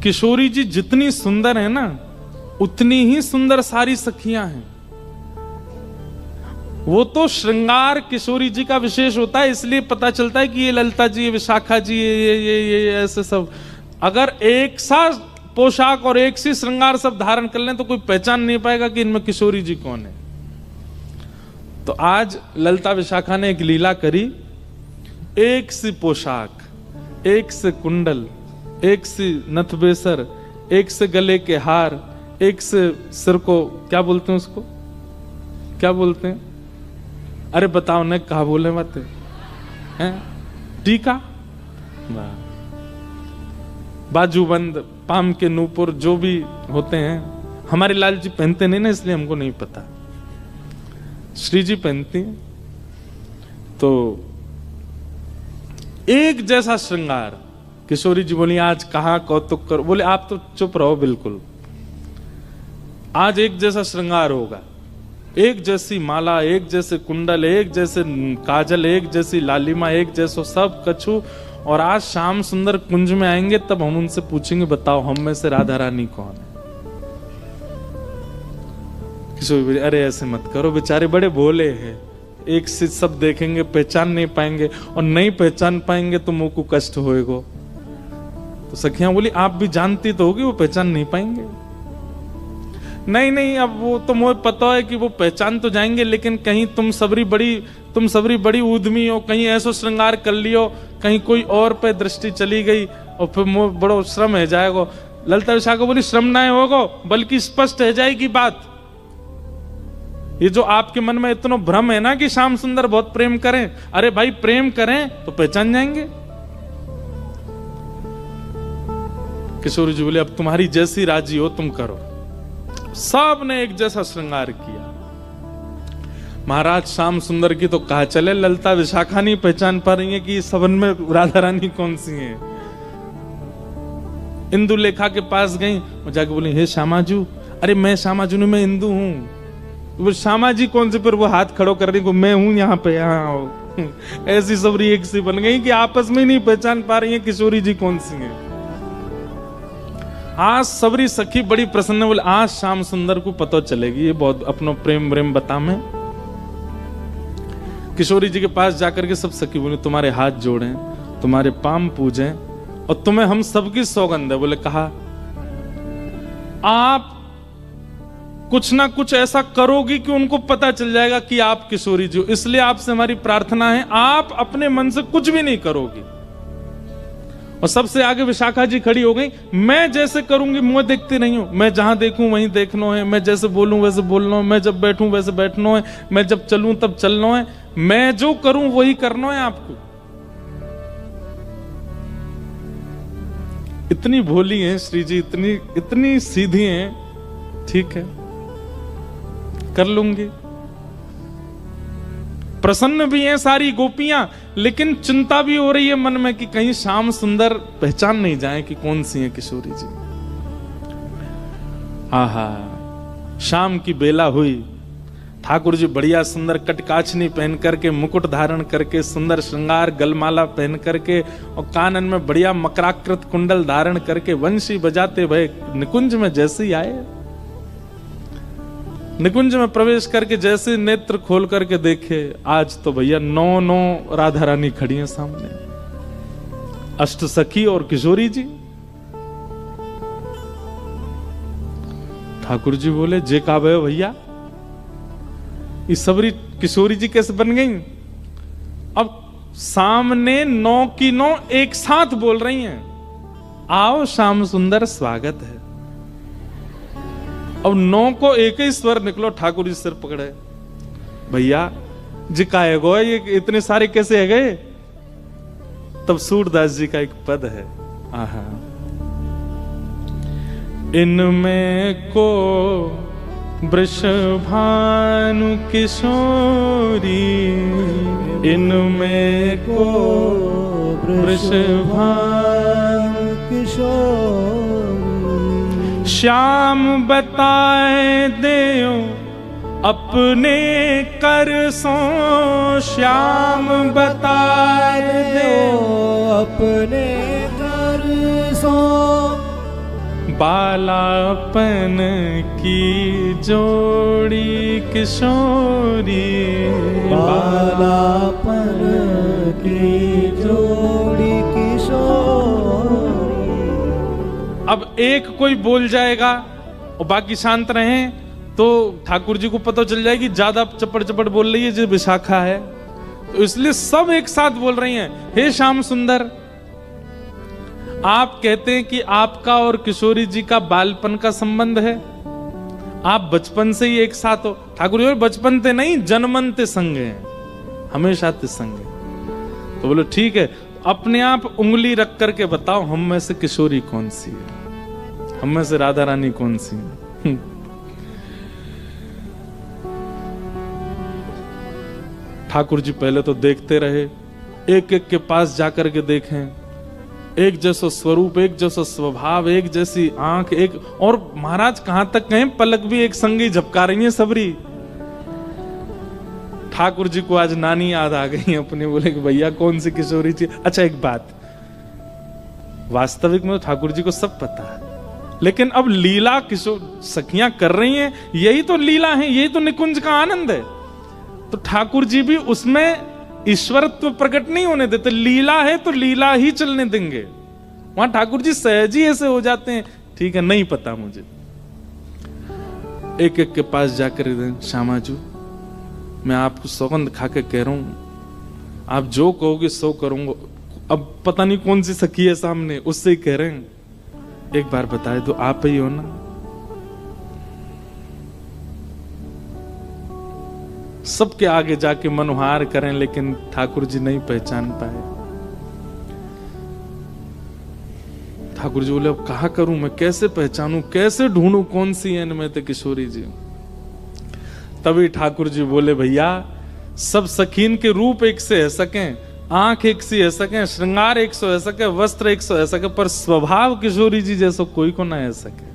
किशोरी जी जितनी सुंदर है ना, उतनी ही सुंदर सारी सखियां हैं। वो तो श्रृंगार किशोरी जी का विशेष होता है, इसलिए पता चलता है कि ये ललिता जी, ये विशाखा जी, ये ऐसे सब। अगर एक सा पोशाक और एक सी श्रृंगार सब धारण कर लें तो कोई पहचान नहीं पाएगा कि इनमें किशोरी जी कौन है। तो आज ललिता विशाखा ने एक लीला करी, एक सी पोशाक, एक से कुंडल, एक सी नथबेसर, एक से गले के हार, एक से सिर को क्या बोलते हैं, उसको क्या बोलते हैं, अरे बताओ न, कहा बोले बातें हैं, टीका, बाजूबंद, पाम के नूपुर, जो भी होते हैं। हमारे लाल जी पहनते नहीं ना, इसलिए हमको नहीं पता। श्री जी पहनती हैं। तो एक जैसा श्रृंगार। किशोरी जी बोली आज कहाँ कौतुक करो। बोले आप तो चुप रहो बिल्कुल, आज एक जैसा श्रृंगार होगा, एक जैसी माला, एक जैसे कुंडल, एक जैसे काजल, एक जैसी लालिमा, एक जैसो सब कछु। और आज शाम सुंदर कुंज में आएंगे तब हम उनसे पूछेंगे बताओ हम में से राधा रानी कौन है। किशोरी, अरे ऐसे मत करो, बेचारे बड़े भोले हैं, एक से सब देखेंगे पहचान नहीं पाएंगे, और नहीं पहचान पाएंगे तो मुंह को कष्ट होएगा। तो सखियां बोली आप भी जानती तो होगी वो पहचान नहीं पाएंगे। नहीं नहीं, अब वो तो मुझे पता है कि वो पहचान तो जाएंगे, लेकिन कहीं तुम सबरी बड़ी उद्यमी हो, कहीं ऐसा श्रृंगार कर लियो, कहीं कोई और पे दृष्टि चली गई और फिर मुझे बड़ो श्रम है जाएगा। ललिता विशाखा बोली श्रम ना होगा, बल्कि स्पष्ट है जाएगी बात। ये जो आपके मन में इतना भ्रम है ना कि श्याम सुंदर बहुत प्रेम करें, अरे भाई प्रेम करें तो पहचान जाएंगे। किशोरी जी बोले अब तुम्हारी जैसी राजी हो तुम करो। सब ने एक जैसा श्रृंगार किया। महाराज श्याम सुंदर की तो कहा चले, ललिता विशाखा नहीं पहचान पा रही है कि सबन में राधा रानी कौन सी है। इंदु लेखा के पास गई, वो जाके बोली हे श्यामाजू, अरे मैं श्यामाजू नहीं, मैं इंदु हूं। वो श्यामा जी कौन से, फिर वो हाथ खड़ो कर रही को मैं हूं यहाँ पे, यहाँ आओ। ऐसी सबरी एक सी बन गई कि आपस में नहीं पहचान पा रही है किशोरी जी कौन सी है। आज सबरी सखी बड़ी प्रसन्न, बोले आज श्याम सुंदर को पता चलेगी, ये बहुत अपनो प्रेम प्रेम बता में। किशोरी जी के पास जाकर के सब सखी बोले तुम्हारे हाथ जोड़ें, तुम्हारे पाम पूजें, और तुम्हें हम सबकी सौगंध है। बोले कहा आप कुछ ना कुछ ऐसा करोगी कि उनको पता चल जाएगा कि आप किशोरी जी हो, इसलिए आपसे हमारी प्रार्थना है आप अपने मन से कुछ भी नहीं करोगी। और सबसे आगे विशाखा जी खड़ी हो गई, मैं जैसे करूंगी मुंह देखती नहीं हूं, मैं जहां देखूं वहीं देखना है, मैं जैसे बोलूं वैसे बोलना है, मैं जब बैठूं वैसे बैठना है, मैं जब चलूं तब चलना है, मैं जो करूं वही करना है आपको। इतनी भोली हैं श्री जी, इतनी सीधी हैं, ठीक है कर लूंगी। प्रसन्न भी हैं सारी गोपियां, लेकिन चिंता भी हो रही है मन में कि कहीं श्याम सुंदर पहचान नहीं जाए कि कौन सी है किशोरी जी। आहा, शाम की बेला हुई, ठाकुर जी बढ़िया सुंदर कटकाछनी पहन करके, मुकुट धारण करके, सुंदर श्रृंगार गलमाला पहन करके, और कानन में बढ़िया मकराकृत कुंडल धारण करके वंशी बजाते भय निकुंज में जैसे ही आए। निकुंज में प्रवेश करके जैसे नेत्र खोल करके देखे, आज तो भैया 9 राधा रानी खड़ी हैं सामने, अष्ट सखी और किशोरी जी। ठाकुर जी बोले जे का भय भैया, इस सबरी किशोरी जी कैसे बन गई। अब सामने 9 की 9 एक साथ बोल रही हैं, आओ श्याम सुंदर स्वागत है। अब 9 को एक ही स्वर निकलो, ठाकुर जी सिर पकड़े, भैया जी का है गो, ये इतने सारे कैसे है गए। तब सूरदास जी का एक पद है, आहा, इनमें को वृषभानु किशोरी, इनमें को वृषभानु किशोरी, श्याम बताए देओ अपने कर सो, श्याम बताए देओ अपने कर सो, बालापन की जोड़ी किशोरी, बालापन की जोड़ी किशोरी। अब एक कोई बोल जाएगा और बाकी शांत रहें तो ठाकुर जी को पता चल जाएगी ज्यादा चपड़ चपड़ बोल रही है जो विशाखा है, तो इसलिए सब एक साथ बोल रही हैं, हे श्याम सुंदर। आप कहते हैं कि आपका और किशोरी जी का बालपन का संबंध है, आप बचपन से ही एक साथ हो। ठाकुर जी बचपन ते नहीं जन्मनते संग हैं, हमेशा ते संग है। तो बोलो ठीक है, अपने आप उंगली रख करके बताओ हम में से किशोरी कौन सी है, हम में से राधा रानी कौन सी है। ठाकुर जी पहले तो देखते रहे, एक एक के पास जाकर के देखें, एक जैसा स्वरूप, एक जैसा स्वभाव, एक जैसी आंख, एक और महाराज कहां तक कहें पलक भी एक संगी झपका रही है सबरी। ठाकुर जी को आज नानी याद आ गई अपने, बोले कि भैया कौन सी किशोरी थी। अच्छा एक बात, वास्तविक में तो ठाकुर जी को सब पता है, लेकिन अब लीला किशोर सखियां कर रही हैं, यही तो लीला है, यही तो निकुंज का आनंद है। तो ठाकुर जी भी उसमें ईश्वरत्व प्रकट नहीं होने देते, लीला है तो लीला ही चलने देंगे। वहां ठाकुर जी सहज ही ऐसे हो जाते हैं, ठीक है नहीं पता मुझे। एक एक के पास जाकर श्यामाजू मैं आपको सौगंध खा के कह रहा हूं, आप जो कहोगे सो करूंगा। अब पता नहीं कौन सी सखी है सामने, उससे ही कह रहे हैं, एक बार बताए तो आप ही हो ना। सबके आगे जाके मनोहार करें, लेकिन ठाकुर जी नहीं पहचान पाए। ठाकुर जी बोले अब कहा करूं मैं, कैसे पहचानूं, कैसे ढूंढूं कौन सी है इनमें तो किशोरी जी। तभी ठाकुर जी बोले भैया सब सखीन के रूप एक से है सकें, आंख एक सी है सके, श्रृंगार एक सौ है सके, वस्त्र एक सौ है सके, पर स्वभाव किशोरी जी जैसा कोई को ना है सके।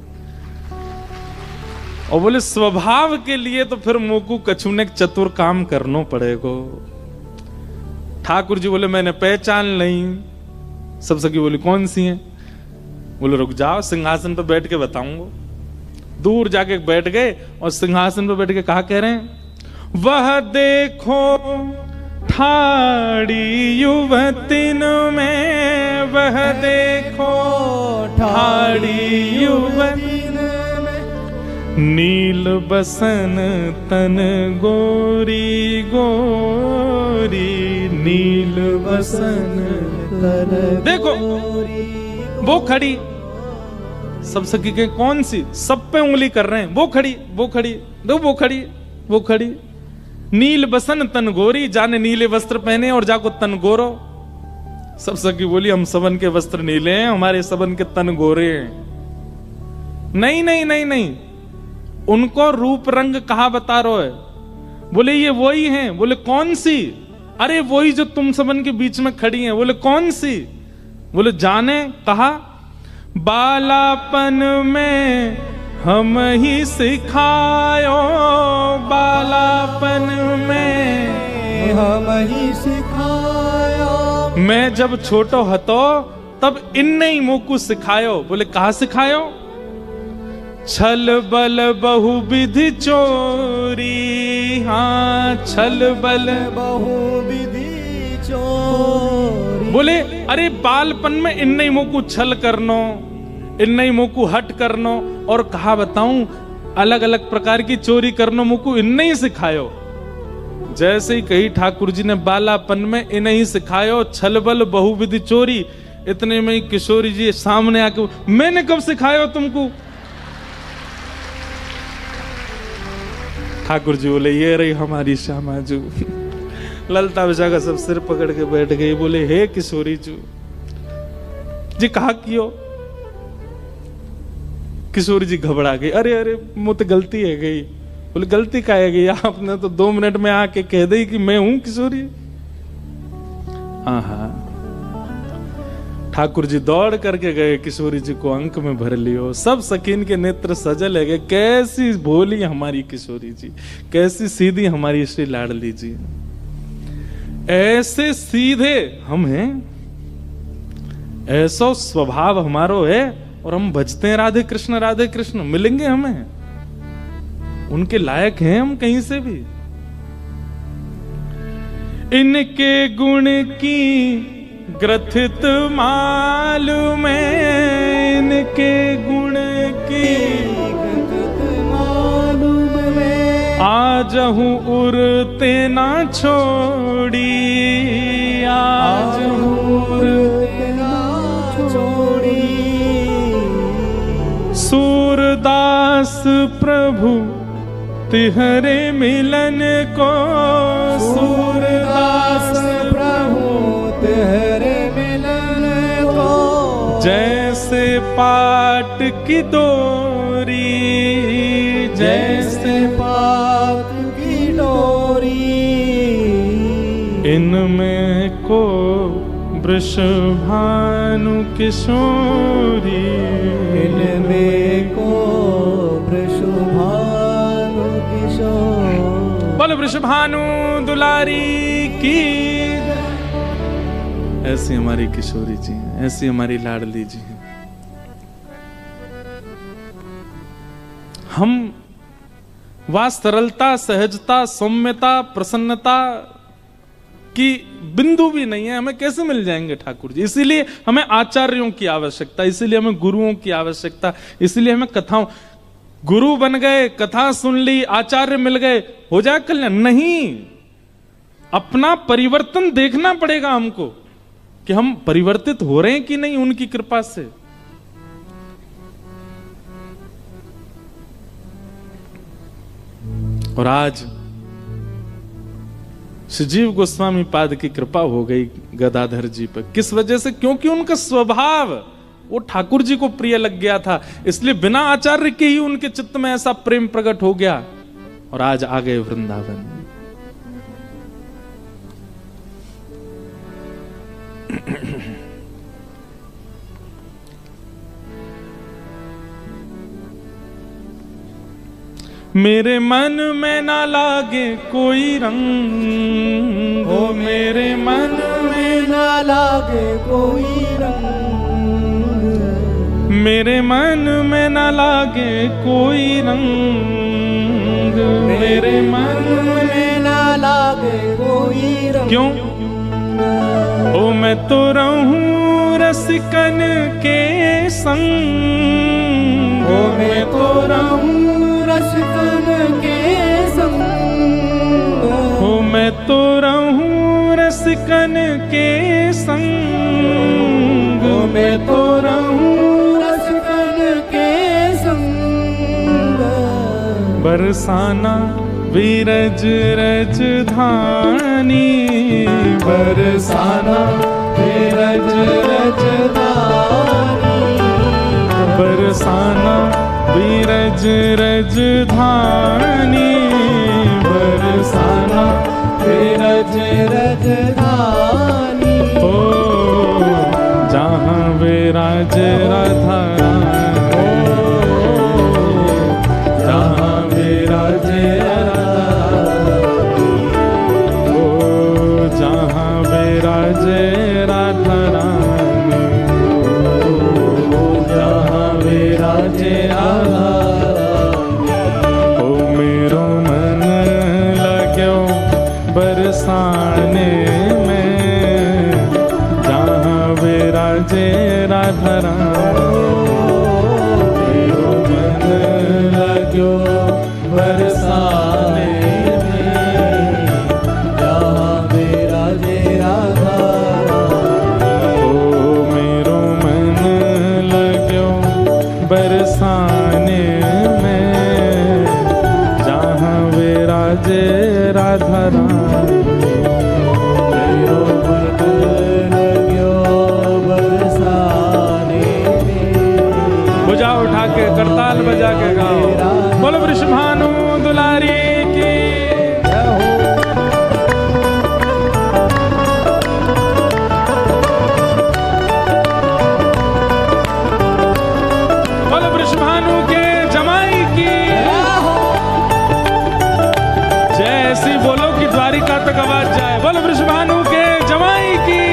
और बोले स्वभाव के लिए तो फिर मोकू कछुने चतुर काम करना पड़ेगा। ठाकुर जी बोले मैंने पहचान नहीं। सब सखी बोली कौन सी हैं? बोले रुक जाओ सिंहासन पर बैठ के बताऊंगा। दूर जाके बैठ गए और सिंहासन पर बैठ के कहा कह रहे हैं, वह देखो ठाड़ी युवतिन में, वह देखो ठाड़ी युवतिन नील बसन तन गोरी गोरी, नील बसन तन देखो वो खड़ी। सब सखी के कौन सी? सब पे उंगली कर रहे हैं, वो खड़ी वो खड़ी, दो वो खड़ी वो खड़ी। नील बसन तन गोरी, जाने नीले वस्त्र पहने और जाको तन गोरो। सब सखी बोली हम सबन के वस्त्र नीले हैं, हमारे सबन के तन गोरे हैं। नहीं नहीं नहीं नहीं, उनको रूप रंग कहा बता रहे है? बोले ये वही हैं। बोले कौन सी? अरे वही जो तुम सबन के बीच में खड़ी हैं। बोले कौन सी? बोले जाने। कहा बालापन में हम ही सिखायो, बालापन में हम ही सिखायो, मैं जब छोटो हतो तब इनने ही मोकू सिखायो। बोले कहा सिखायो? छल बल बहुविधि चोरी, हाँ छल बल बहुविधि चोरी। बोले अरे बालपन में इन्ने ही मोकू छल करनो, इन्ने ही मोकू हट करनो, और कहा बताऊं अलग अलग प्रकार की चोरी करनो मोकू इन्ने ही सिखायो। जैसे ही कही ठाकुर जी ने बालापन में इन्हें ही सिखायो छल बल बहुविधि चोरी, इतने में ही किशोरी जी सामने आके, मैंने कब सिखायो तुमको? ठाकुर जी बोले ये रही हमारी श्यामाजू। ललता विशाखा सब सिर पकड़ के बैठ गई। बोले हे किशोरी जी कहा कियो? किशोरी जी घबरा गई, अरे अरे मुझे गलती है गई। बोले गलती का है गई? आपने तो 2 मिनट में आके कह दी कि मैं हूं किशोरी। हाँ हाँ। ठाकुर जी दौड़ करके गए, किशोरी जी को अंक में भर लियो। सब सकीन के नेत्र सजल है गए। कैसी भोली हमारी किशोरी जी, कैसी सीधी हमारी श्री लाडली जी। ऐसे सीधे हम हैं, ऐसा स्वभाव हमारो है और हम भजते हैं राधे कृष्ण, मिलेंगे हमें? उनके लायक हैं हम कहीं से भी? इनके गुण की ग्रथित मालूम है, इनके गुण की मालूम है, आजहूँ उरते ना छोड़ी, आजहूँ उरते ना छोड़ी। सूरदास प्रभु तिहरे मिलन को, सूरदास प्रभु तेरे मिलन को, जैसे पाट की डोरी, जैसे पात की डोरी। इनमें को वृषभानु किशोरी, इनमें को वृषभानु किशोर। बोल वृषभानु दुलारी की। ऐसी हमारी किशोरी जी हैं, ऐसी हमारी लाडली जी हैं। हम वह सरलता, सहजता, सौम्यता, प्रसन्नता की बिंदु भी नहीं है, हमें कैसे मिल जाएंगे ठाकुर जी? इसीलिए हमें आचार्यों की आवश्यकता, इसीलिए हमें गुरुओं की आवश्यकता, इसीलिए हमें कथाओं। गुरु बन गए, कथा सुन ली, आचार्य मिल गए, हो जाए कल्याण? नहीं, अपना परिवर्तन देखना पड़ेगा हमको कि हम परिवर्तित हो रहे हैं कि नहीं उनकी कृपा से। और आज श्रीजीव गोस्वामी पाद की कृपा हो गई गदाधर जी पर। किस वजह से? क्योंकि उनका स्वभाव वो ठाकुर जी को प्रिय लग गया था, इसलिए बिना आचार्य के ही उनके चित्त में ऐसा प्रेम प्रकट हो गया और आज आ गए वृंदावन। मेरे मन में ना लागे कोई रंग, ओ मेरे मन में ना लागे कोई रंग, मेरे मन में ना लागे कोई रंग, मेरे मन में ना लागे कोई रंग। क्यों? ओ मैं तो रहूं रसिकन के संग, ओ मैं तो रहूं रसिकन के संग, ओ मैं तो रहूं रसिकन के संग, ओ मैं तो रहूं रसिकन के संग। बरसाना विरज रज धानी, बरसाना विरज रज धानी, बरसाना विरज रज धानी, बरसाना विरज रज धानी। ओ जहाँ विराज राधा रानी, जहाँ विराज विराज राधा रानी, जहाँ विराज राधा रानी। ओ मेरो मन लाग्यो बरसाने में, जहाँ विराजे राधा रानी, मेरो मन लाग्यो बरसाने में, जहाँ विराजे राधा रानी। ओ मेरो मन लाग्यो बरसाने में, जहाँ विराजे राधा रानी, मेरो मन लाग्यो बरसाने में। भुजा उठा के करताल बजा के गाओ, बोलो वृषभानु दुलारी की। बोलो वृषभानु के जमाई की। जैसी बोलो कि द्वारिका तक आवाज जाए, बोलो वृषभानु के जमाई की।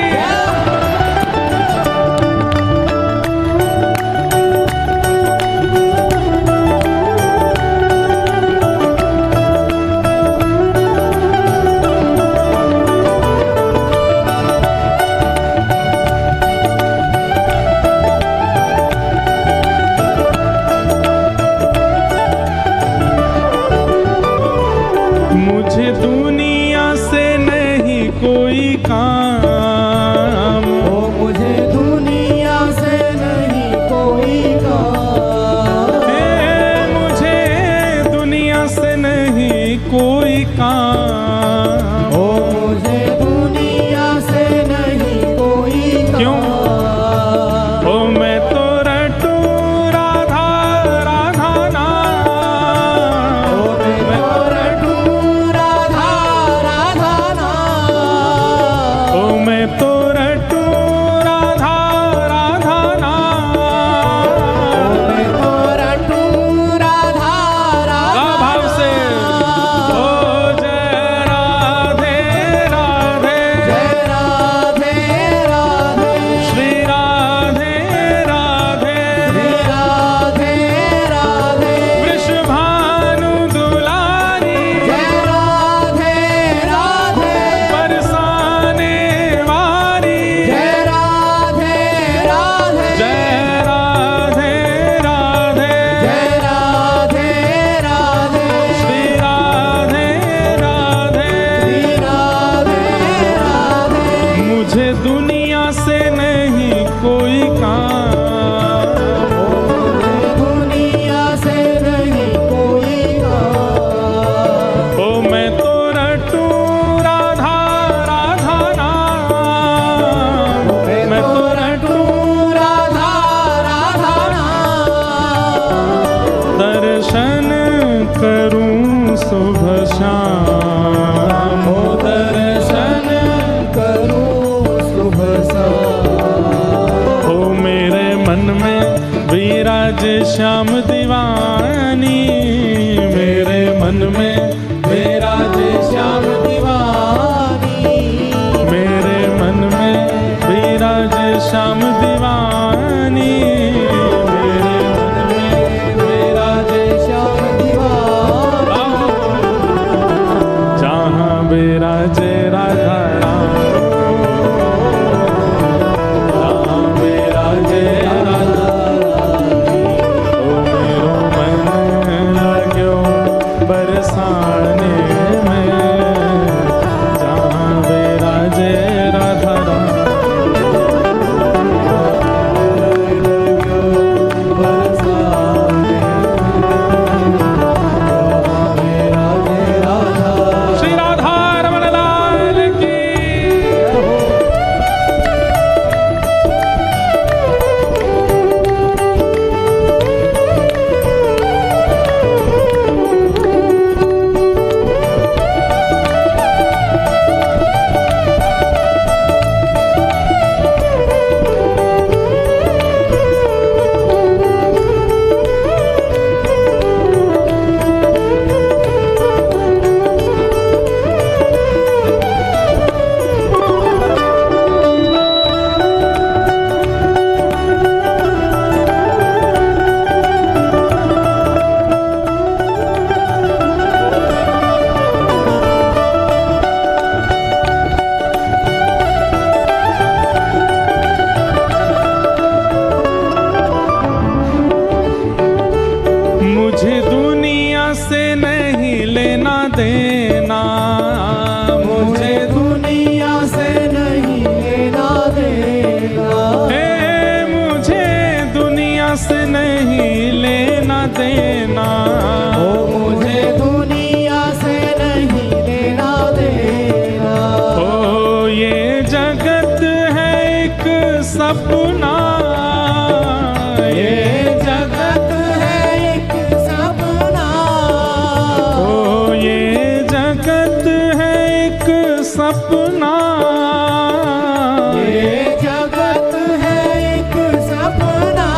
शुभ शाम ओ दर्शन करूं शुभ शाम। हो मेरे मन में विराज श्याम दीवानी, मेरे मन में विराज श्याम दीवानी, मेरे मन में विराज श्याम दीवानी, मेरे मन में विराज श्याम दीवानी। जहाँ विराजे राधा राम, जहाँ विराजे राधा रानी, ओ मेरो मन लाग्यो बरसाने में, जहाँ विराजे राधा राम। श्री राधा रमण लाल की। मुझे दुनिया से नहीं लेना देना, मुझे दुनिया से नहीं लेना देना, हे मुझे दुनिया से नहीं लेना देना, ओ मुझे दुनिया से नहीं लेना देना। ओ ये जगत है एक सपना, ये जगत है एक सपना, ओ ये जगत है एक सपना, ये जगत है एक सपना।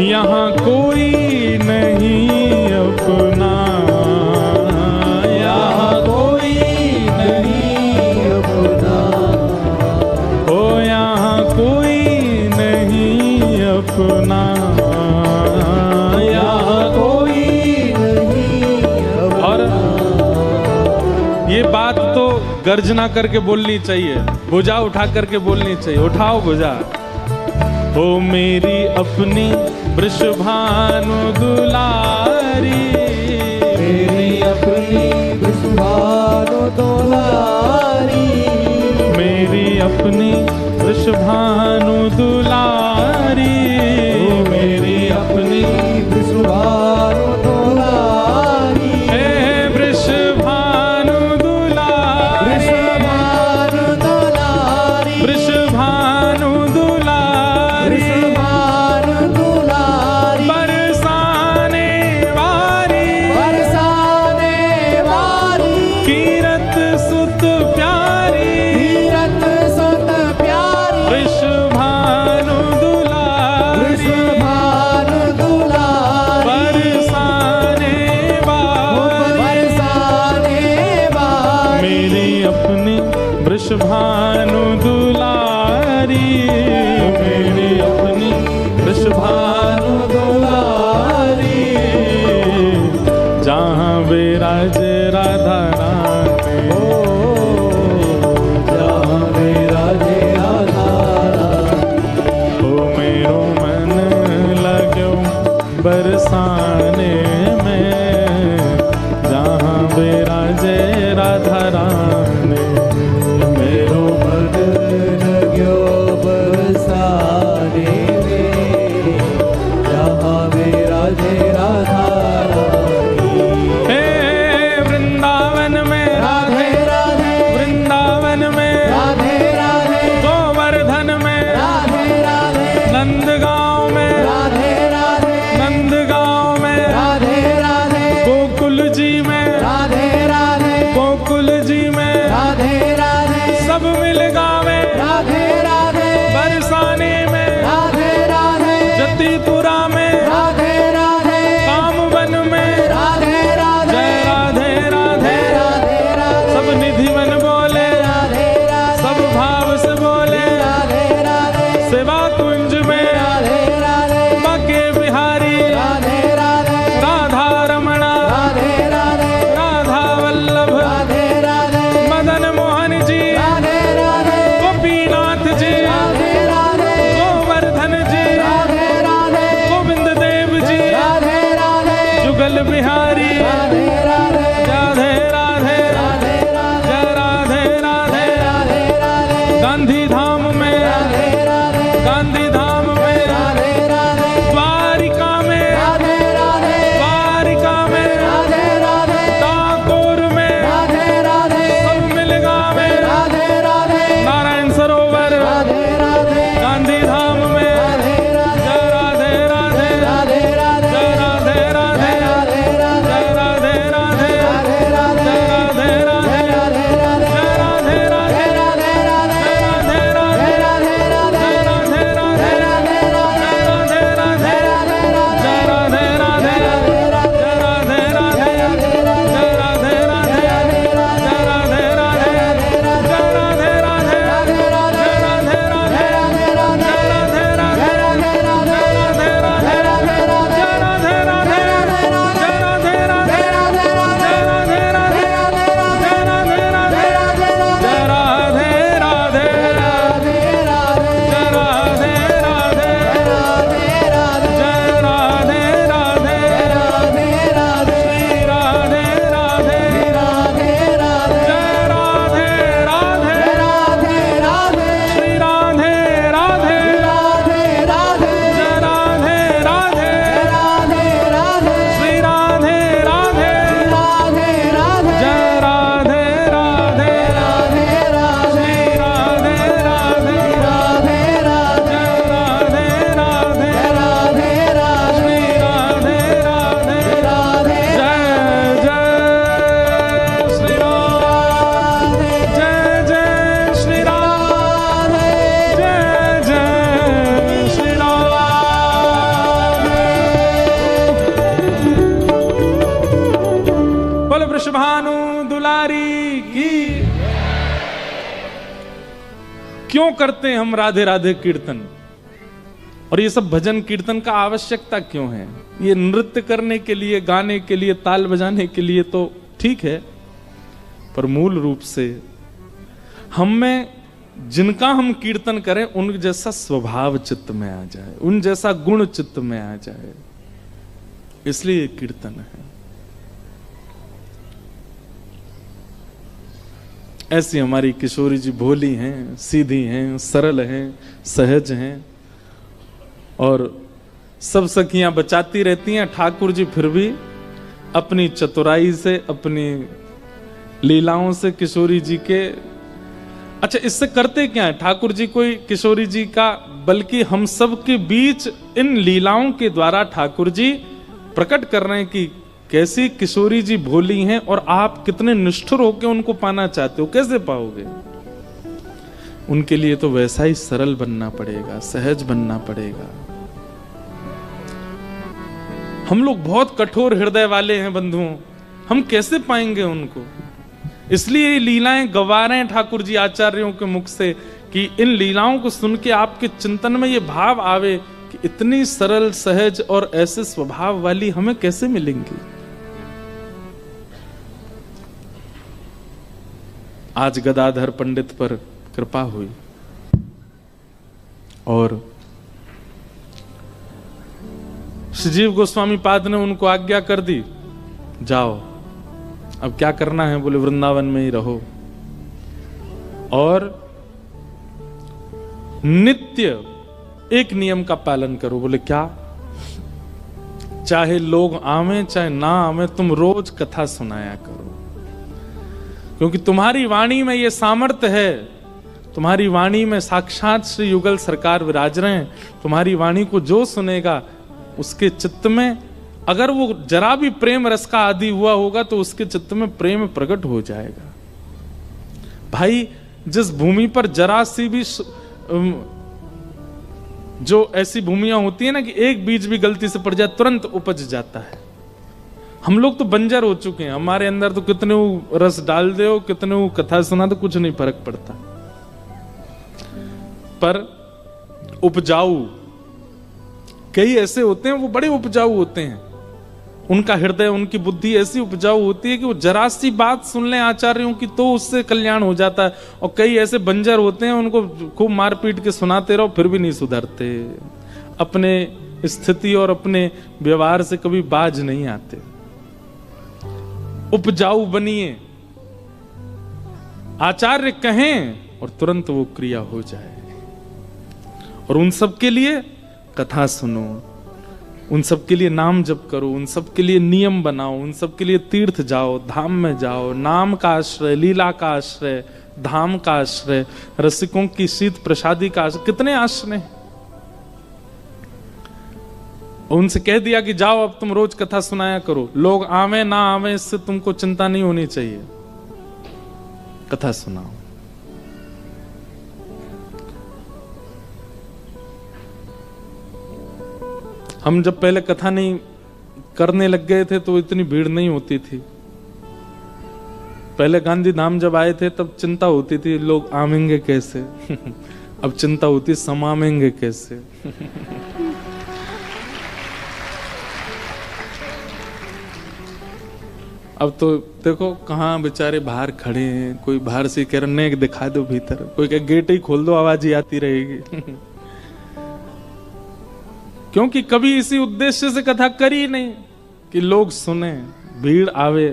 यहाँ कोई नहीं अपना, यहाँ कोई नहीं अपना, ओ यहाँ कोई नहीं अपना, यहाँ कोई नहीं और अपना। ये बात तो गर्जना करके बोलनी चाहिए, भुजा उठा करके बोलनी चाहिए। उठाओ भुजा। ओ मेरी अपनी वृषभानु दुलारी, मेरी अपनी विश्वानु दुलारी, मेरी अपनी वृषभानु दुलारी, मेरी अपनी विश्वानु दुलारी, हे वृषभानु दुलारी, विश्वानु दुलारी, वृषभानु दुलारी, विश्वानु दुलारी, बरसाने वारी, बरसाने वारी, कीरत सुत प्यारी, तीरथ सुत प्यारी, वृषभानु क्यों करते हैं हम राधे राधे कीर्तन, और ये सब भजन कीर्तन का आवश्यकता क्यों है? ये नृत्य करने के लिए, गाने के लिए, ताल बजाने के लिए तो ठीक है, पर मूल रूप से हम में जिनका हम कीर्तन करें उन जैसा स्वभाव चित्त में आ जाए, उन जैसा गुण चित्त में आ जाए, इसलिए कीर्तन है। ऐसी हमारी किशोरी जी भोली हैं, सीधी हैं, सरल हैं, सहज हैं, और सब सखियां बचाती रहती हैं। ठाकुर जी फिर भी अपनी चतुराई से, अपनी लीलाओं से किशोरी जी के, अच्छा इससे करते क्या है ठाकुर जी? कोई किशोरी जी का, बल्कि हम सब के बीच इन लीलाओं के द्वारा ठाकुर जी प्रकट कर रहे हैं कि कैसी किशोरी जी भोली हैं और आप कितने निष्ठुर होकर उनको पाना चाहते हो, कैसे पाओगे? उनके लिए तो वैसा ही सरल बनना पड़ेगा, सहज बनना पड़ेगा। हम लोग बहुत कठोर हृदय वाले हैं बंधुओं, हम कैसे पाएंगे उनको? इसलिए ये लीलाएं गवा रहे हैं ठाकुर जी आचार्यों के मुख से कि इन लीलाओं को सुन के आपके चिंतन में ये भाव आवे कि इतनी सरल, सहज और ऐसे स्वभाव वाली हमें कैसे मिलेंगी। आज गदाधर पंडित पर कृपा हुई और श्रीजीव गोस्वामी पाद ने उनको आज्ञा कर दी, जाओ अब क्या करना है? बोले वृंदावन में ही रहो और नित्य एक नियम का पालन करो। बोले क्या? चाहे लोग आवे चाहे ना आवे, तुम रोज कथा सुनाया करो, क्योंकि तुम्हारी वाणी में ये सामर्थ्य है, तुम्हारी वाणी में साक्षात श्री युगल सरकार विराज रहे हैं। तुम्हारी वाणी को जो सुनेगा उसके चित्त में, अगर वो जरा भी प्रेम रस का आदि हुआ होगा तो उसके चित्त में प्रेम प्रकट हो जाएगा। भाई जिस भूमि पर जरा सी भी, जो ऐसी भूमियां होती है ना कि एक बीज भी गलती से पड़ जाए तुरंत उपज जाता है। हम लोग तो बंजर हो चुके हैं, हमारे अंदर तो कितने रस डाल दो, कितने कथा सुना दो, कुछ नहीं फर्क पड़ता। पर उपजाऊ कई ऐसे होते हैं, वो बड़े उपजाऊ होते हैं, उनका हृदय, उनकी बुद्धि ऐसी उपजाऊ होती है कि वो जरा सी बात सुन लें आचार्यों की तो उससे कल्याण हो जाता है। और कई ऐसे बंजर होते हैं, उनको खूब मार पीट के सुनाते रहो फिर भी नहीं सुधरते, अपने स्थिति और अपने व्यवहार से कभी बाज नहीं आते। उपजाऊ बनिए, आचार्य कहें और तुरंत वो क्रिया हो जाए। और उन सब के लिए कथा सुनो, उन सब के लिए नाम जप करो, उन सब के लिए नियम बनाओ, उन सब के लिए तीर्थ जाओ, धाम में जाओ। नाम का आश्रय, लीला का आश्रय, धाम का आश्रय, रसिकों की शीत प्रसादी का आश्रय, कितने आश्रय। उनसे कह दिया कि जाओ अब तुम रोज कथा सुनाया करो, लोग आवे ना आवे इससे तुमको चिंता नहीं होनी चाहिए, कथा सुनाओ। हम जब पहले कथा नहीं करने लग गए थे तो इतनी भीड़ नहीं होती थी। पहले गांधी धाम जब आए थे तब चिंता होती थी लोग आवेंगे कैसे अब चिंता होती समावेंगे कैसे अब तो देखो कहाँ बेचारे बाहर खड़े हैं, कोई बाहर से कह रहे हैं दिखा दो भीतर, कोई कह गेट ही खोल दो आवाज ही आती रहेगी क्योंकि कभी इसी उद्देश्य से कथा करी नहीं कि लोग सुने, भीड़ आवे।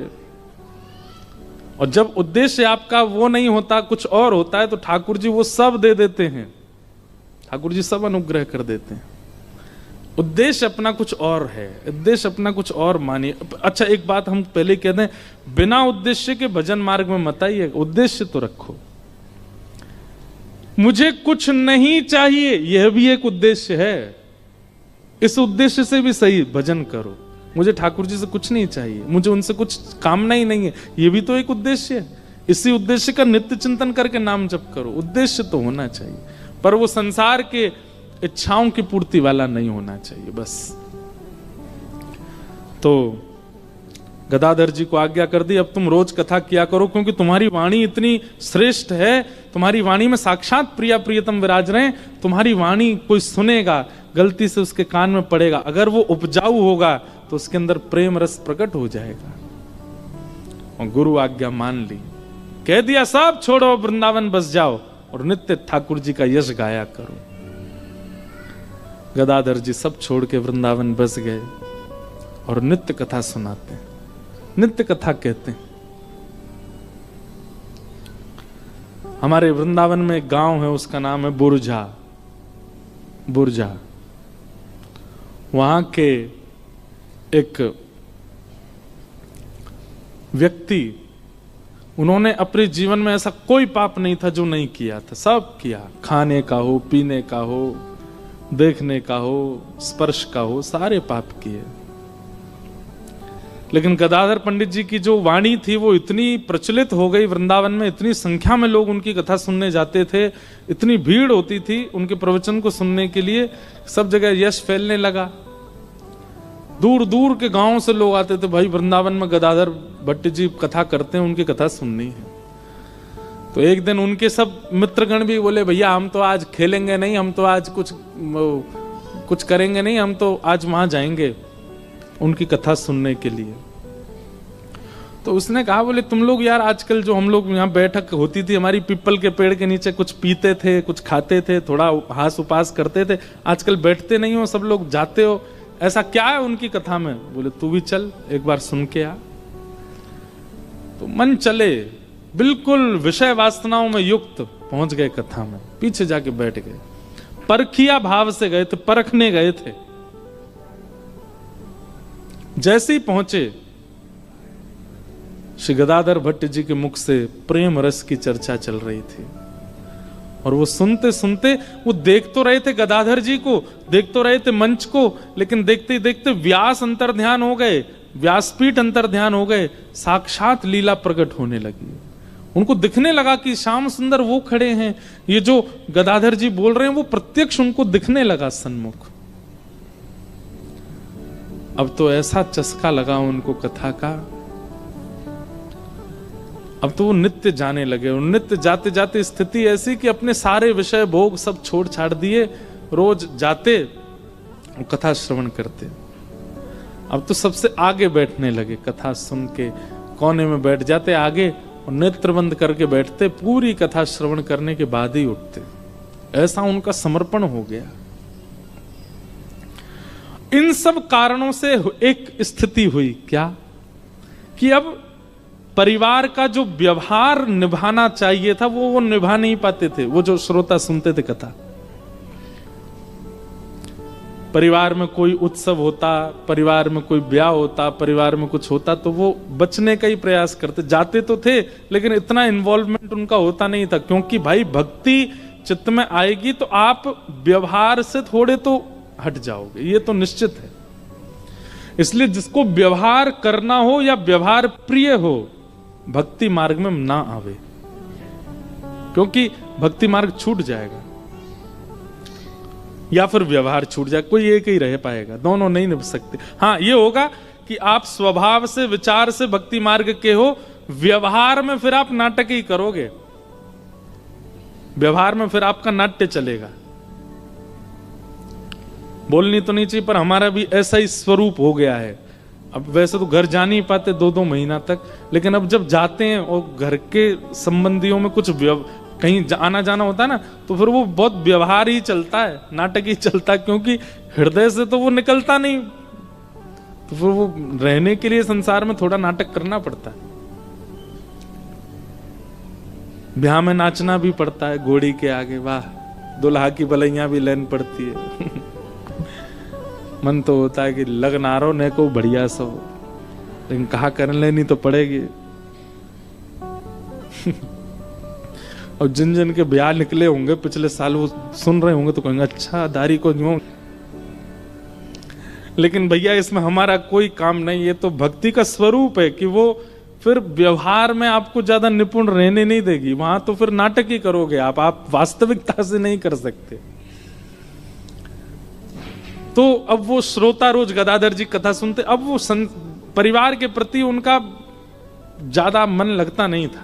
और जब उद्देश्य आपका वो नहीं होता, कुछ और होता है, तो ठाकुर जी वो सब दे देते हैं, ठाकुर जी सब अनुग्रह कर देते हैं। उद्देश्य अपना कुछ और है, उद्देश्य अपना कुछ और मानिए। अच्छा एक बात हम पहले कहते हैं, बिना उद्देश्य के भजन मार्ग में मत आइए, उद्देश्य तो रखो। मुझे कुछ नहीं चाहिए, यह भी एक उद्देश्य है, इस उद्देश्य से भी सही भजन करो। मुझे ठाकुर जी से कुछ नहीं चाहिए, मुझे उनसे कुछ कामना ही नहीं है, ये भी तो एक उद्देश्य है। इसी उद्देश्य का नित्य चिंतन करके नाम जप करो। उद्देश्य तो होना चाहिए, पर वो संसार के इच्छाओं की पूर्ति वाला नहीं होना चाहिए बस। तो गदाधर जी को आज्ञा कर दी, अब तुम रोज कथा किया करो, क्योंकि तुम्हारी वाणी इतनी श्रेष्ठ है, तुम्हारी वाणी में साक्षात प्रिया प्रियतम विराज रहे हैं, तुम्हारी वाणी कोई सुनेगा, गलती से उसके कान में पड़ेगा, अगर वो उपजाऊ होगा तो उसके अंदर प्रेम रस प्रकट हो जाएगा। और गुरु आज्ञा मान ली, कह दिया सब छोड़ो, वृंदावन बस जाओ और नित्य ठाकुर जी का यश गाया करो। गदाधर जी सब छोड़ के वृंदावन बस गए और नित्य कथा सुनाते हैं, नित्य कथा कहते हैं। हमारे वृंदावन में एक गांव है, उसका नाम है बुरझा। बुरझा, वहां के एक व्यक्ति, उन्होंने अपने जीवन में ऐसा कोई पाप नहीं था जो नहीं किया था, सब किया। खाने का हो, पीने का हो, देखने का हो, स्पर्श का हो, सारे पाप किए। लेकिन गदाधर पंडित जी की जो वाणी थी वो इतनी प्रचलित हो गई वृंदावन में, इतनी संख्या में लोग उनकी कथा सुनने जाते थे, इतनी भीड़ होती थी उनके प्रवचन को सुनने के लिए, सब जगह यश फैलने लगा। दूर दूर के गांवों से लोग आते थे, भाई वृंदावन में गदाधर भट्ट जी कथा करते हैं, उनकी कथा सुननी है। तो एक दिन उनके सब मित्रगण भी बोले, भैया हम तो आज खेलेंगे नहीं, हम तो आज कुछ करेंगे नहीं, हम तो आज वहां जाएंगे उनकी कथा सुनने के लिए। तो उसने कहा, बोले तुम लोग यार आजकल जो हम लोग यहाँ बैठक होती थी हमारी पीपल के पेड़ के नीचे, कुछ पीते थे, कुछ खाते थे, थोड़ा हास उपास करते थे, आजकल बैठते नहीं हो, सब लोग जाते हो, ऐसा क्या है उनकी कथा में? बोले तू भी चल एक बार सुन के आ। तो मन चले, बिल्कुल विषय वासनाओं में युक्त पहुंच गए कथा में, पीछे जाके बैठ गए, परखिया भाव से गए थे, परखने गए थे। जैसे ही पहुंचे, श्री गदाधर भट्ट जी के मुख से प्रेम रस की चर्चा चल रही थी, और वो सुनते सुनते वो देख तो रहे थे गदाधर जी को, देख तो रहे थे मंच को, लेकिन देखते ही देखते व्यास अंतर ध्यान हो गए, व्यासपीठ अंतर ध्यान हो गए, साक्षात लीला प्रकट होने लगी। उनको दिखने लगा कि श्याम सुंदर वो खड़े हैं, ये जो गदाधर जी बोल रहे हैं वो प्रत्यक्ष उनको दिखने लगा सन्मुख। अब तो ऐसा चस्का लगा उनको कथा का, अब तो वो नित्य जाने लगे, और नित्य जाते जाते स्थिति ऐसी कि अपने सारे विषय भोग सब छोड़ छाड़ दिए, रोज जाते और कथा श्रवण करते। अब तो सबसे आगे बैठने लगे, कथा सुन के कोने में बैठ जाते आगे और नेत्र बंद करके बैठते, पूरी कथा श्रवण करने के बाद ही उठते। ऐसा उनका समर्पण हो गया। इन सब कारणों से एक स्थिति हुई, क्या कि अब परिवार का जो व्यवहार निभाना चाहिए था वो निभा नहीं पाते थे, वो जो श्रोता सुनते थे कथा। परिवार में कोई उत्सव होता, परिवार में कोई ब्याह होता, परिवार में कुछ होता तो वो बचने का ही प्रयास करते, जाते तो थे लेकिन इतना इन्वॉल्वमेंट उनका होता नहीं था, क्योंकि भाई भक्ति चित्त में आएगी तो आप व्यवहार से थोड़े तो हट जाओगे, ये तो निश्चित है। इसलिए जिसको व्यवहार करना हो या व्यवहार प्रिय हो, भक्ति मार्ग में ना आवे, क्योंकि भक्ति मार्ग छूट जाएगा या फिर व्यवहार छूट जाए, कोई एक ही रह पाएगा, दोनों नहीं निभ सकते। हाँ, ये होगा कि आप स्वभाव से विचार से भक्ति मार्ग के हो, व्यवहार में फिर आप नाटक ही करोगे, व्यवहार में फिर आपका नाट्य चलेगा। बोलनी तो नहीं चाहिए पर हमारा भी ऐसा ही स्वरूप हो गया है। अब वैसे तो घर जा नहीं पाते 2-2 महीना तक, लेकिन अब जब जाते हैं और घर के संबंधियों में कुछ कहीं आना जाना होता है ना, तो फिर वो बहुत व्यवहार ही चलता है, नाटक ही चलता है, क्योंकि हृदय से तो वो निकलता नहीं, तो फिर वो रहने के लिए संसार में थोड़ा नाटक करना पड़ता है। ब्याह में नाचना भी पड़ता है घोड़ी के आगे, वाह, दुल्हा की बलैया भी लेन पड़ती है। मन तो होता है कि लग ना रो ने को बढ़िया सो, लेकिन कहा कर लेनी तो पड़ेगी। और जिन जिन के ब्याह निकले होंगे पिछले साल, वो सुन रहे होंगे तो कहेंगे अच्छा दारी को यूं, लेकिन भैया इसमें हमारा कोई काम नहीं, ये तो भक्ति का स्वरूप है कि वो फिर व्यवहार में आपको ज्यादा निपुण रहने नहीं देगी, वहां तो फिर नाटक ही करोगे आप वास्तविकता से नहीं कर सकते। तो अब वो श्रोता रोज गदाधर जी कथा सुनते, अब वो परिवार के प्रति उनका ज्यादा मन लगता नहीं था।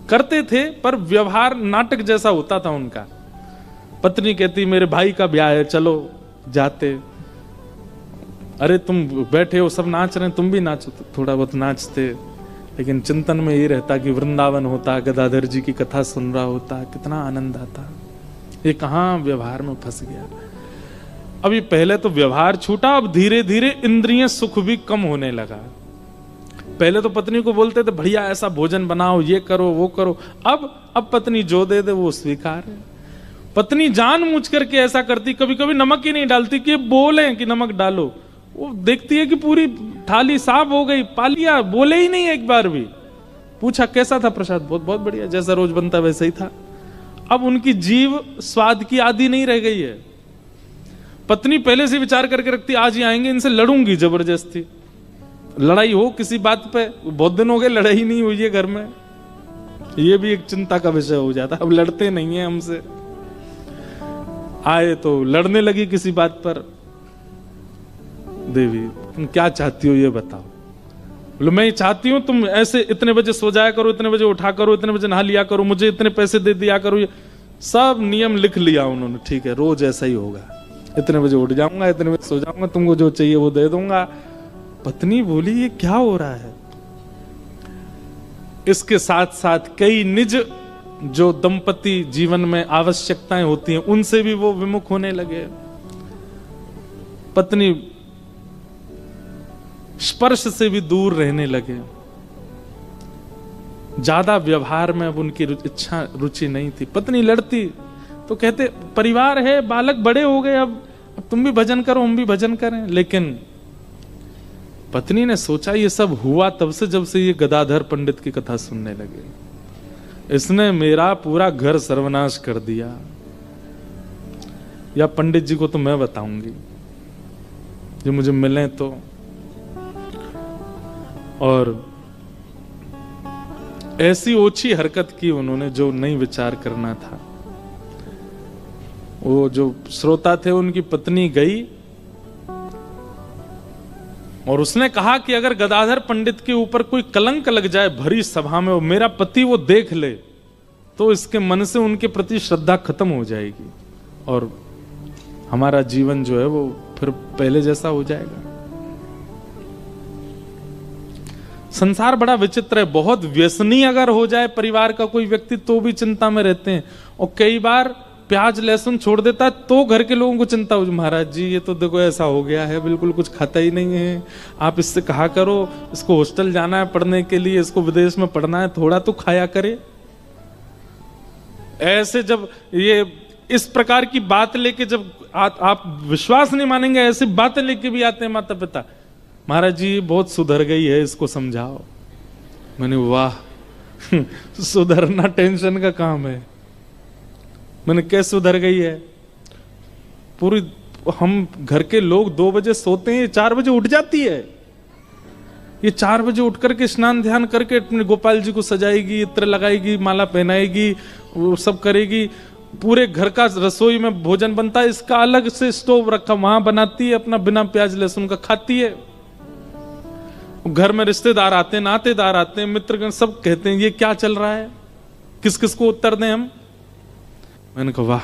करते थे पर व्यवहार नाटक जैसा होता था उनका। पत्नी कहती मेरे भाई का ब्याह है चलो जाते, अरे तुम बैठे हो सब नाच रहे हैं तुम भी नाचो, थोड़ा बहुत नाचते, लेकिन चिंतन में ये रहता कि वृंदावन होता, गदाधर जी की कथा सुन रहा होता, कितना आनंद आता। ये कहाँ व्यवहार में फंस गया। अभी पहले तो व्यवहार छूटा, अब धीरे धीरे इंद्रिय सुख भी कम होने लगा। पहले तो पत्नी को बोलते थे भैया ऐसा भोजन बनाओ, ये करो वो करो, अब पत्नी जो दे दे वो स्वीकार है। पत्नी जानबूझ करके ऐसा करती, कभी कभी नमक ही नहीं डालती कि बोले कि नमक डालो, वो देखती है कि पूरी थाली साफ हो गई, पा लिया, बोले ही नहीं एक बार भी। पूछा कैसा था प्रसाद, बहुत बहुत बढ़िया, जैसा रोज बनता वैसा ही था। अब उनकी जीव स्वाद की आदी नहीं रह गई है। पत्नी पहले से विचार करके रखती आज ही आएंगे, इनसे लड़ूंगी जबरदस्ती, लड़ाई हो किसी बात पे। बहुत दिन हो गए लड़ाई नहीं हुई है घर में, ये भी एक चिंता का विषय हो जाता। अब लड़ते नहीं है हमसे, आए तो लड़ने लगी किसी बात पर। देवी तुम क्या चाहती हो ये बताओ। बोले मैं चाहती हूं तुम ऐसे इतने बजे सो जाया करो, इतने बजे उठा करो, इतने बजे नहा लिया करो, मुझे इतने पैसे दे दिया करो। ये सब नियम लिख लिया उन्होंने, ठीक है रोज ऐसा ही होगा, इतने बजे उठ जाऊंगा, इतने बजे सो जाऊंगा, तुमको जो चाहिए वो दे दूंगा। पत्नी बोली ये क्या हो रहा है। इसके साथ साथ कई निज जो दंपति जीवन में आवश्यकताएं होती हैं उनसे भी वो विमुख होने लगे। पत्नी स्पर्श से भी दूर रहने लगे, ज्यादा व्यवहार में अब उनकी इच्छा रुचि नहीं थी। पत्नी लड़ती तो कहते परिवार है, बालक बड़े हो गए, अब तुम भी भजन करो हम भी भजन करें। लेकिन पत्नी ने सोचा ये सब हुआ तब से जब से ये गदाधर पंडित की कथा सुनने लगे, इसने मेरा पूरा घर सर्वनाश कर दिया। या पंडित जी को तो मैं बताऊंगी जो मुझे मिले तो। और ऐसी ओछी हरकत की उन्होंने जो नहीं विचार करना था। वो जो श्रोता थे उनकी पत्नी गई और उसने कहा कि अगर गदाधर पंडित के ऊपर कोई कलंक लग जाए भरी सभा में, मेरा पति वो देख ले तो इसके मन से उनके प्रति श्रद्धा खत्म हो जाएगी और हमारा जीवन जो है वो फिर पहले जैसा हो जाएगा। संसार बड़ा विचित्र है, बहुत व्यसनी अगर हो जाए परिवार का कोई व्यक्ति तो भी चिंता में रहते हैं, और कई बार प्याज लहसुन छोड़ देता है तो घर के लोगों को चिंता हो, महाराज जी ये तो देखो ऐसा हो गया है, बिल्कुल कुछ खाता ही नहीं है, आप इससे कहा करो इसको हॉस्टल जाना है पढ़ने के लिए, इसको विदेश में पढ़ना है, थोड़ा तो खाया करे। ऐसे जब ये इस प्रकार की बात लेके जब आप विश्वास नहीं मानेंगे, ऐसी बातें लेके भी आते हैं माता पिता, महाराज जी बहुत सुधर गई है इसको समझाओ। मैंने वाह सुधरना टेंशन का काम है। मैंने कैसे सुधर गई है, पूरी हम घर के लोग 2 बजे सोते हैं, 4 बजे उठ जाती है। ये 4 बजे उठ करके स्नान ध्यान करके अपने गोपाल जी को सजाएगी, इत्र लगाएगी, माला पहनाएगी, वो सब करेगी, पूरे घर का रसोई में भोजन बनता है, इसका अलग से स्टोव रखा वहां बनाती है, अपना बिना प्याज लहसुन का खाती है। घर में रिश्तेदार आते हैं, नातेदार आते हैं, मित्रगण सब कहते हैं ये क्या चल रहा है, किस किस को उत्तर दें हम। मैंने कहा वाह,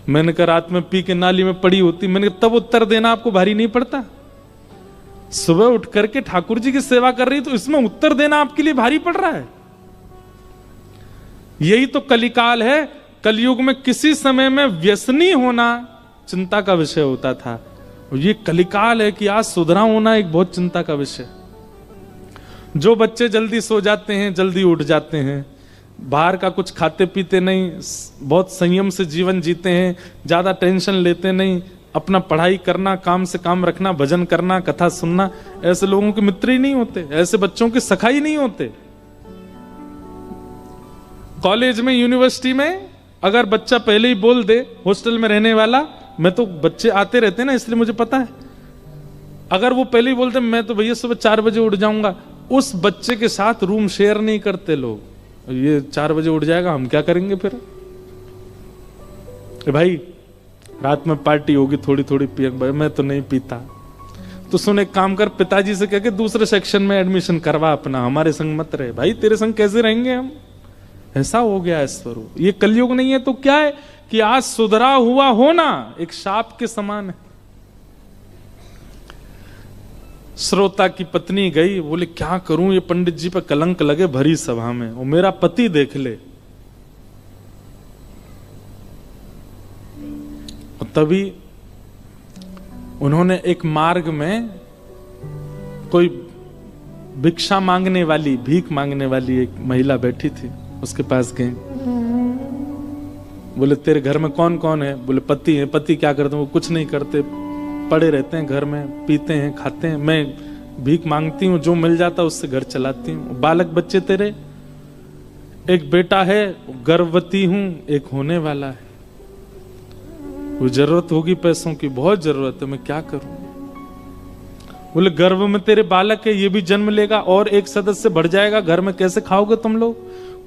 मैंने कहा रात में पी के नाली में पड़ी होती, मैंने कहा तब उत्तर देना आपको भारी नहीं पड़ता। सुबह उठ करके ठाकुर जी की सेवा कर रही तो इसमें उत्तर देना आपके लिए भारी पड़ रहा है। यही तो कलिकाल है। कलयुग में किसी समय में व्यसनी होना चिंता का विषय होता था, और ये कलिकाल है कि आज सुधरा होना एक बहुत चिंता का विषय। जो बच्चे जल्दी सो जाते हैं, जल्दी उठ जाते हैं, बाहर का कुछ खाते पीते नहीं, बहुत संयम से जीवन जीते हैं, ज्यादा टेंशन लेते नहीं, अपना पढ़ाई करना, काम से काम रखना, भजन करना, कथा सुनना, ऐसे लोगों के मित्र ही नहीं होते, ऐसे बच्चों के सखा ही नहीं होते। कॉलेज में, यूनिवर्सिटी में अगर बच्चा पहले ही बोल दे, हॉस्टल में रहने वाला, मैं तो बच्चे आते रहते हैं ना इसलिए मुझे पता है, अगर वो पहले ही बोलते मैं तो भैया सुबह 4 बजे उठ जाऊंगा, उस बच्चे के साथ रूम शेयर नहीं करते लोग। ये 4 बजे उठ जाएगा, हम क्या करेंगे फिर। भाई रात में पार्टी होगी, थोड़ी थोड़ी पिए, मैं तो नहीं पीता, तो सुन एक काम कर, पिताजी से कह के दूसरे सेक्शन में एडमिशन करवा अपना, हमारे संग मत रहे। भाई तेरे संग कैसे रहेंगे हम, ऐसा हो गया है स्वरूप। ये कलयुग नहीं है तो क्या है कि आज सुधरा हुआ होना एक शाप के समान है। श्रोता की पत्नी गई, बोले क्या करूं, ये पंडित जी पे कलंक लगे भरी सभा में, वो मेरा पति देख ले। और तभी उन्होंने एक मार्ग में कोई भिक्षा मांगने वाली, भीख मांगने वाली एक महिला बैठी थी, उसके पास गए। बोले तेरे घर में कौन कौन है? बोले पति है। पति क्या करते हैं? वो कुछ नहीं करते, पड़े रहते हैं घर में, पीते हैं, खाते हैं। मैं भीख मांगती हूँ, जो मिल जाता उससे घर चलाती हूँ। बालक बच्चे तेरे? एक बेटा है, गर्भवती हूँ, एक होने वाला है। वो जरूरत होगी पैसों की, बहुत जरूरत है, मैं क्या करूं? बोले गर्भ में तेरे बालक है, ये भी जन्म लेगा और एक सदस्य बढ़ जाएगा, घर में कैसे खाओगे तुम लोग?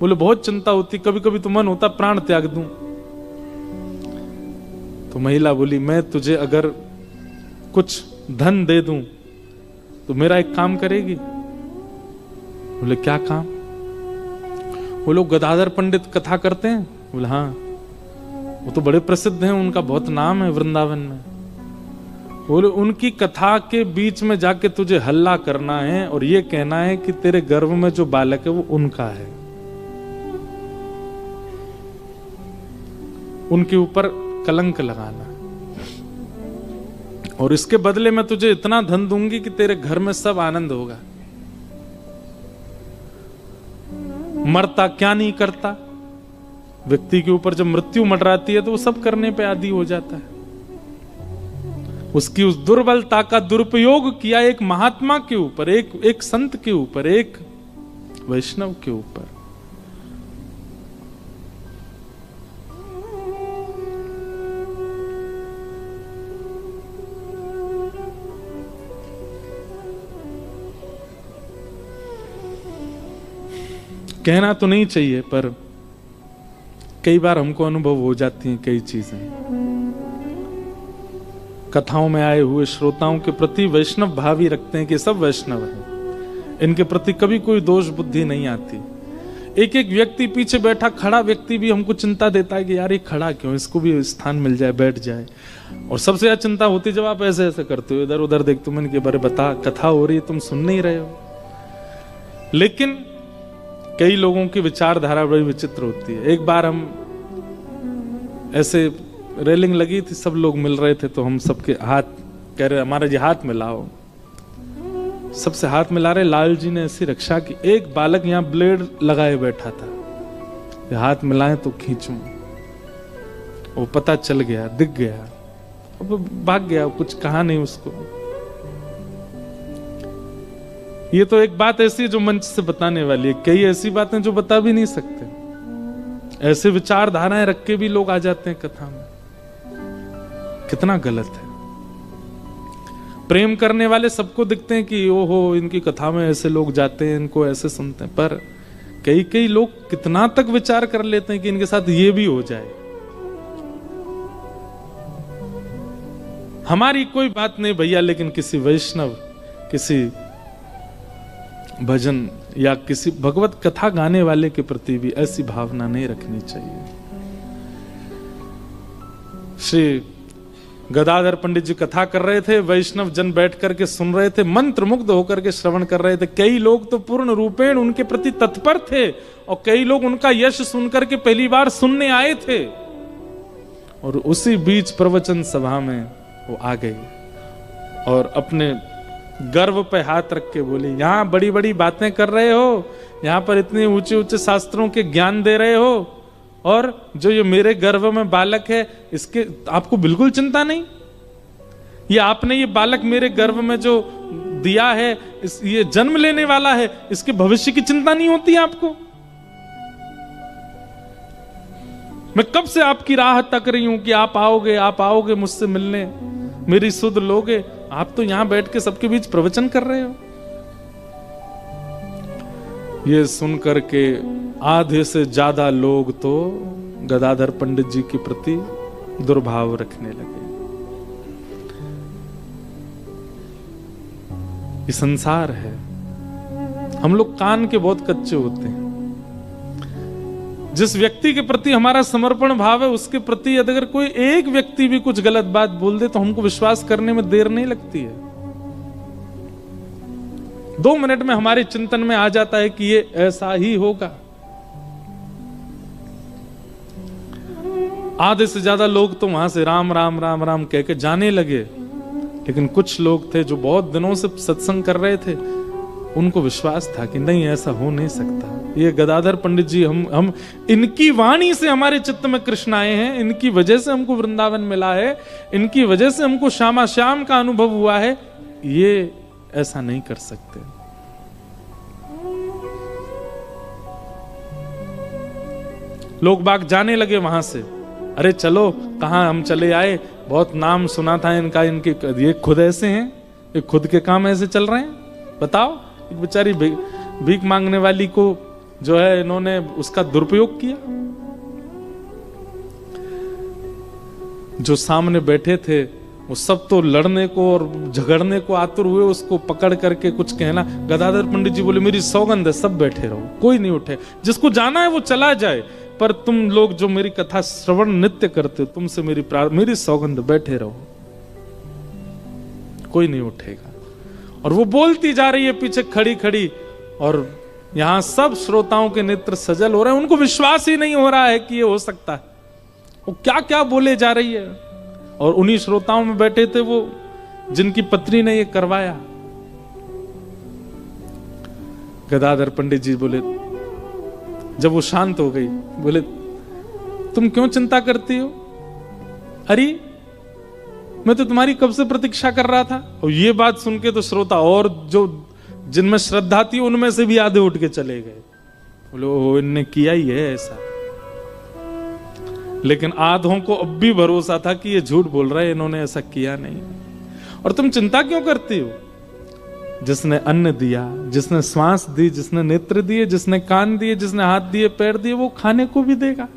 बोले बहुत चिंता होती, कभी कभी तो मन होता प्राण त्याग दूं। तो महिला बोली मैं तुझे अगर कुछ धन दे दूं तो मेरा एक काम करेगी? बोले क्या काम? वो लोग गदाधर पंडित कथा करते हैं। बोले हाँ, वो तो बड़े प्रसिद्ध हैं, उनका बहुत नाम है वृंदावन में। बोले उनकी कथा के बीच में जाके तुझे हल्ला करना है और ये कहना है कि तेरे गर्भ में जो बालक है वो उनका है, उनके ऊपर कलंक लगाना, और इसके बदले में तुझे इतना धन दूंगी कि तेरे घर में सब आनंद होगा। मरता क्या नहीं करता। व्यक्ति के ऊपर जब मृत्यु मंडराती है तो वो सब करने पे आदी हो जाता है। उसकी उस दुर्बलता का दुरुपयोग किया एक महात्मा के ऊपर, एक संत के ऊपर, एक वैष्णव के ऊपर। कहना तो नहीं चाहिए पर कई बार हमको अनुभव हो जाती हैं कई चीजें। कथाओं में आए हुए श्रोताओं के प्रति वैष्णव भाव ही रखते हैं कि सब वैष्णव हैं, इनके प्रति कभी कोई दोष बुद्धि नहीं आती। एक एक व्यक्ति पीछे बैठा खड़ा व्यक्ति भी हमको चिंता देता है कि यार ये खड़ा क्यों, इसको भी स्थान मिल जाए, बैठ जाए। और सबसे ज्यादा चिंता होती जब आप ऐसे ऐसे करते हो, इधर उधर देखते हो, मैंने के बारे बता, कथा हो रही है, तुम सुन नहीं रहे हो। लेकिन कई लोगों की विचारधारा बड़ी विचित्र होती है। एक बार हम ऐसे रेलिंग लगी थी, सब लोग मिल रहे थे, तो हम सबके हाथ कह रहे हमारा जी हाथ मिलाओ, सबसे हाथ मिला रहे। लाल जी ने ऐसी रक्षा की, एक बालक यहाँ ब्लेड लगाए बैठा था, हाथ मिलाएं तो खींचूं, वो पता चल गया, दिख गया, अब भाग गया, कुछ कहा नहीं उसको। ये तो एक बात ऐसी है जो मंच से बताने वाली है, कई ऐसी बातें जो बता भी नहीं सकते। ऐसे विचारधाराएं रख के भी लोग आ जाते हैं कथा में, कितना गलत है। प्रेम करने वाले सबको दिखते हैं कि ओहो इनकी कथा में ऐसे लोग जाते हैं, इनको ऐसे सुनते हैं, पर कई कई लोग कितना तक विचार कर लेते हैं कि इनके साथ ये भी हो जाए। हमारी कोई बात नहीं भैया, लेकिन किसी वैष्णव, किसी भजन या किसी भगवत कथा गाने वाले के प्रति भी ऐसी भावना नहीं रखनी चाहिए। श्री गदाधर पंडित जी कथा कर रहे थे, वैष्णव जन बैठ करके सुन रहे थे, मंत्र मुग्ध होकर के श्रवण कर रहे थे। कई लोग तो पूर्ण रूपेण उनके प्रति तत्पर थे और कई लोग उनका यश सुनकर के पहली बार सुनने आए थे। और उसी बीच प्रवचन सभा में वो आ गई और अपने गर्व पे हाथ रख के बोली, यहां बड़ी बड़ी बातें कर रहे हो, यहां पर इतने ऊंचे ऊंचे शास्त्रों के ज्ञान दे रहे हो, और जो ये मेरे गर्भ में बालक है इसके आपको बिल्कुल चिंता नहीं? ये आपने ये बालक मेरे गर्भ में जो दिया है, ये जन्म लेने वाला है, इसके भविष्य की चिंता नहीं होती आपको? मैं कब से आपकी राह तक रही हूं कि आप आओगे मुझसे मिलने, मेरी सुध लोगे। आप तो यहां बैठ के सबके बीच प्रवचन कर रहे हो। ये सुन करके आधे से ज्यादा लोग तो गदाधर पंडित जी के प्रति दुर्भाव रखने लगे। ये संसार है, हम लोग कान के बहुत कच्चे होते हैं। जिस व्यक्ति के प्रति हमारा समर्पण भाव है उसके प्रति अगर कोई एक व्यक्ति भी कुछ गलत बात बोल दे तो हमको विश्वास करने में देर नहीं लगती है। 2 मिनट में हमारे चिंतन में आ जाता है कि ये ऐसा ही होगा। आधे से ज्यादा लोग तो वहां से राम राम राम राम कह के जाने लगे, लेकिन कुछ लोग थे जो बहुत दिनों से सत्संग कर रहे थे, उनको विश्वास था कि नहीं ऐसा हो नहीं सकता। ये गदाधर पंडित जी, हम इनकी वाणी से हमारे चित्त में कृष्ण आए हैं, इनकी वजह से हमको वृंदावन मिला है, इनकी वजह से हमको श्यामा श्याम का अनुभव हुआ है, ये ऐसा नहीं कर सकते। लोग बाग जाने लगे वहां से, अरे चलो कहां हम चले आए, बहुत नाम सुना था इनका, इनके ये खुद ऐसे हैं, ये खुद के काम ऐसे चल रहे हैं। बताओ, एक बेचारी भीख मांगने वाली को जो है इन्होंने उसका दुरुपयोग किया। जो सामने बैठे थे वो सब तो लड़ने को और झगड़ने को आतुर हुए, उसको पकड़ करके कुछ कहना। गदाधर पंडित जी बोले मेरी सौगंध है, सब बैठे रहो, कोई नहीं उठे, जिसको जाना है वो चला जाए, पर तुम लोग जो मेरी कथा श्रवण नित्य करते हो, तुमसे मेरी सौगंध, बैठे रहो, कोई नहीं उठेगा। और वो बोलती जा रही है पीछे खड़ी खड़ी, और यहां सब श्रोताओं के नेत्र सजल हो रहे हैं, उनको विश्वास ही नहीं हो रहा है कि ये हो सकता है। वो क्या क्या बोले जा रही है। और उन्हीं श्रोताओं में बैठे थे वो जिनकी पत्नी ने ये करवाया। गदाधर पंडित जी बोले, जब वो शांत हो गई, बोले तुम क्यों चिंता करती हो? अरे मैं तो तुम्हारी कब से प्रतीक्षा कर रहा था। और ये बात सुन के तो श्रोता और जो जिनमें श्रद्धा थी उनमें से भी आधे उठ के चले गए। बोले ओ, इनने किया ही है ऐसा। लेकिन आधों को अब भी भरोसा था कि ये झूठ बोल रहा है, इन्होंने ऐसा किया नहीं। और तुम चिंता क्यों करती हो? जिसने अन्न दिया, जिसने श्वास दी, जिसने नेत्र दिए, जिसने कान दिए, जिसने हाथ दिए, पैर दिए, वो खाने को भी देगा।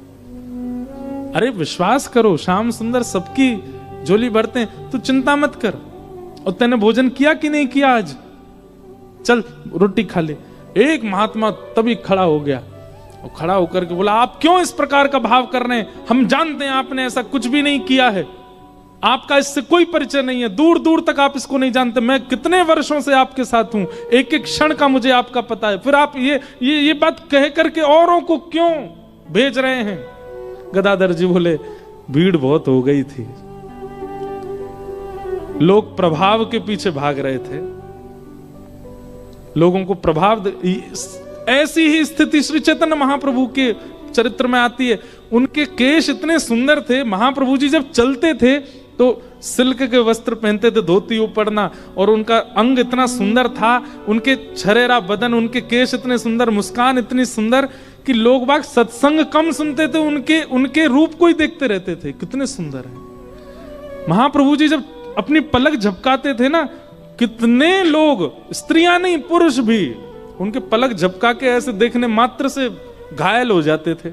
अरे विश्वास करो, श्याम सुंदर सबकी झोली भरते हैं, तू चिंता मत कर। और तूने भोजन किया कि नहीं किया आज? चल रोटी खा ले। एक महात्मा तभी खड़ा हो गया और खड़ा होकर के बोला, आप क्यों इस प्रकार का भाव कर रहे हैं? हम जानते हैं आपने ऐसा कुछ भी नहीं किया है, आपका इससे कोई परिचय नहीं है, दूर दूर तक आप इसको नहीं जानते। मैं कितने वर्षों से आपके साथ हूं, एक एक क्षण का मुझे आपका पता है, फिर आप ये बात कह करके औरों को क्यों भेज रहे हैं? गदाधर जी बोले, भीड़ बहुत हो गई थी, लोग प्रभाव के पीछे भाग रहे थे, लोगों को प्रभाव। ऐसी ही स्थिति श्री चैतन्य महाप्रभु के चरित्र में आती है। उनके केश इतने सुंदर थे, महाप्रभु जी जब चलते थे तो सिल्क के वस्त्र पहनते थे, धोती ऊपरना, और उनका अंग इतना सुंदर था, उनके छरेरा बदन, उनके केश इतने सुंदर, मुस्कान इतनी सुंदर कि लोग बाग सत्संग कम सुनते थे, उनके रूप को ही देखते रहते थे, कितने सुंदर है। महाप्रभु जी जब अपनी पलक झपकाते थे ना, कितने लोग, स्त्रियां नहीं पुरुष भी, उनके पलक झपका के ऐसे देखने मात्र से घायल हो जाते थे।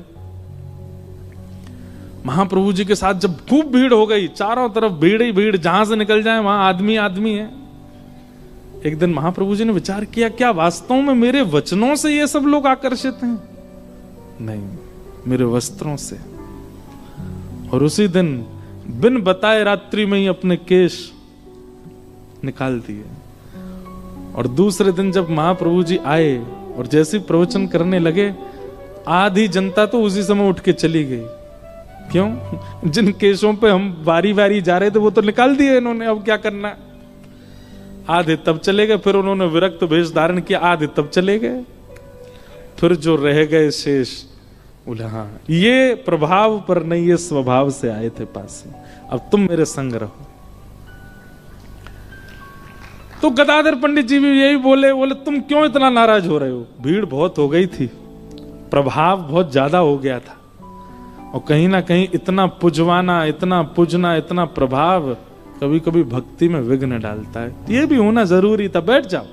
महाप्रभु जी के साथ जब खूब भीड़ हो गई, चारों तरफ भीड़ ही भीड़, जहां से निकल जाए वहां आदमी आदमी है। एक दिन महाप्रभु जी ने विचार किया, क्या वास्तव में मेरे वचनों से ये सब लोग आकर्षित हैं? नहीं, मेरे वस्त्रों से। और उसी दिन बिन बताए रात्रि में ही अपने केश निकाल दिए। और दूसरे दिन जब महाप्रभु जी आए और जैसे प्रवचन करने लगे, आधी जनता तो उसी समय उठ के चली गई। क्यों? जिन केशों पे हम बारी बारी जा रहे थे वो तो निकाल दिए इन्होंने, अब क्या करना। आधे तब चले गए, फिर उन्होंने विरक्त वेश धारण किया, आधे तब चले गए, फिर जो रह गए शेष, बोले हाँ ये प्रभाव पर नहीं, ये स्वभाव से आए थे पास से, अब तुम मेरे संग रहो। तो गदाधर पंडित जी भी यही बोले तुम क्यों इतना नाराज हो रहे हो? भीड़ बहुत हो गई थी, प्रभाव बहुत ज्यादा हो गया था, और कहीं ना कहीं इतना पुजवाना, इतना पुजना, इतना प्रभाव कभी कभी भक्ति में विघ्न डालता है, ये भी होना जरूरी था। बैठ जाओ।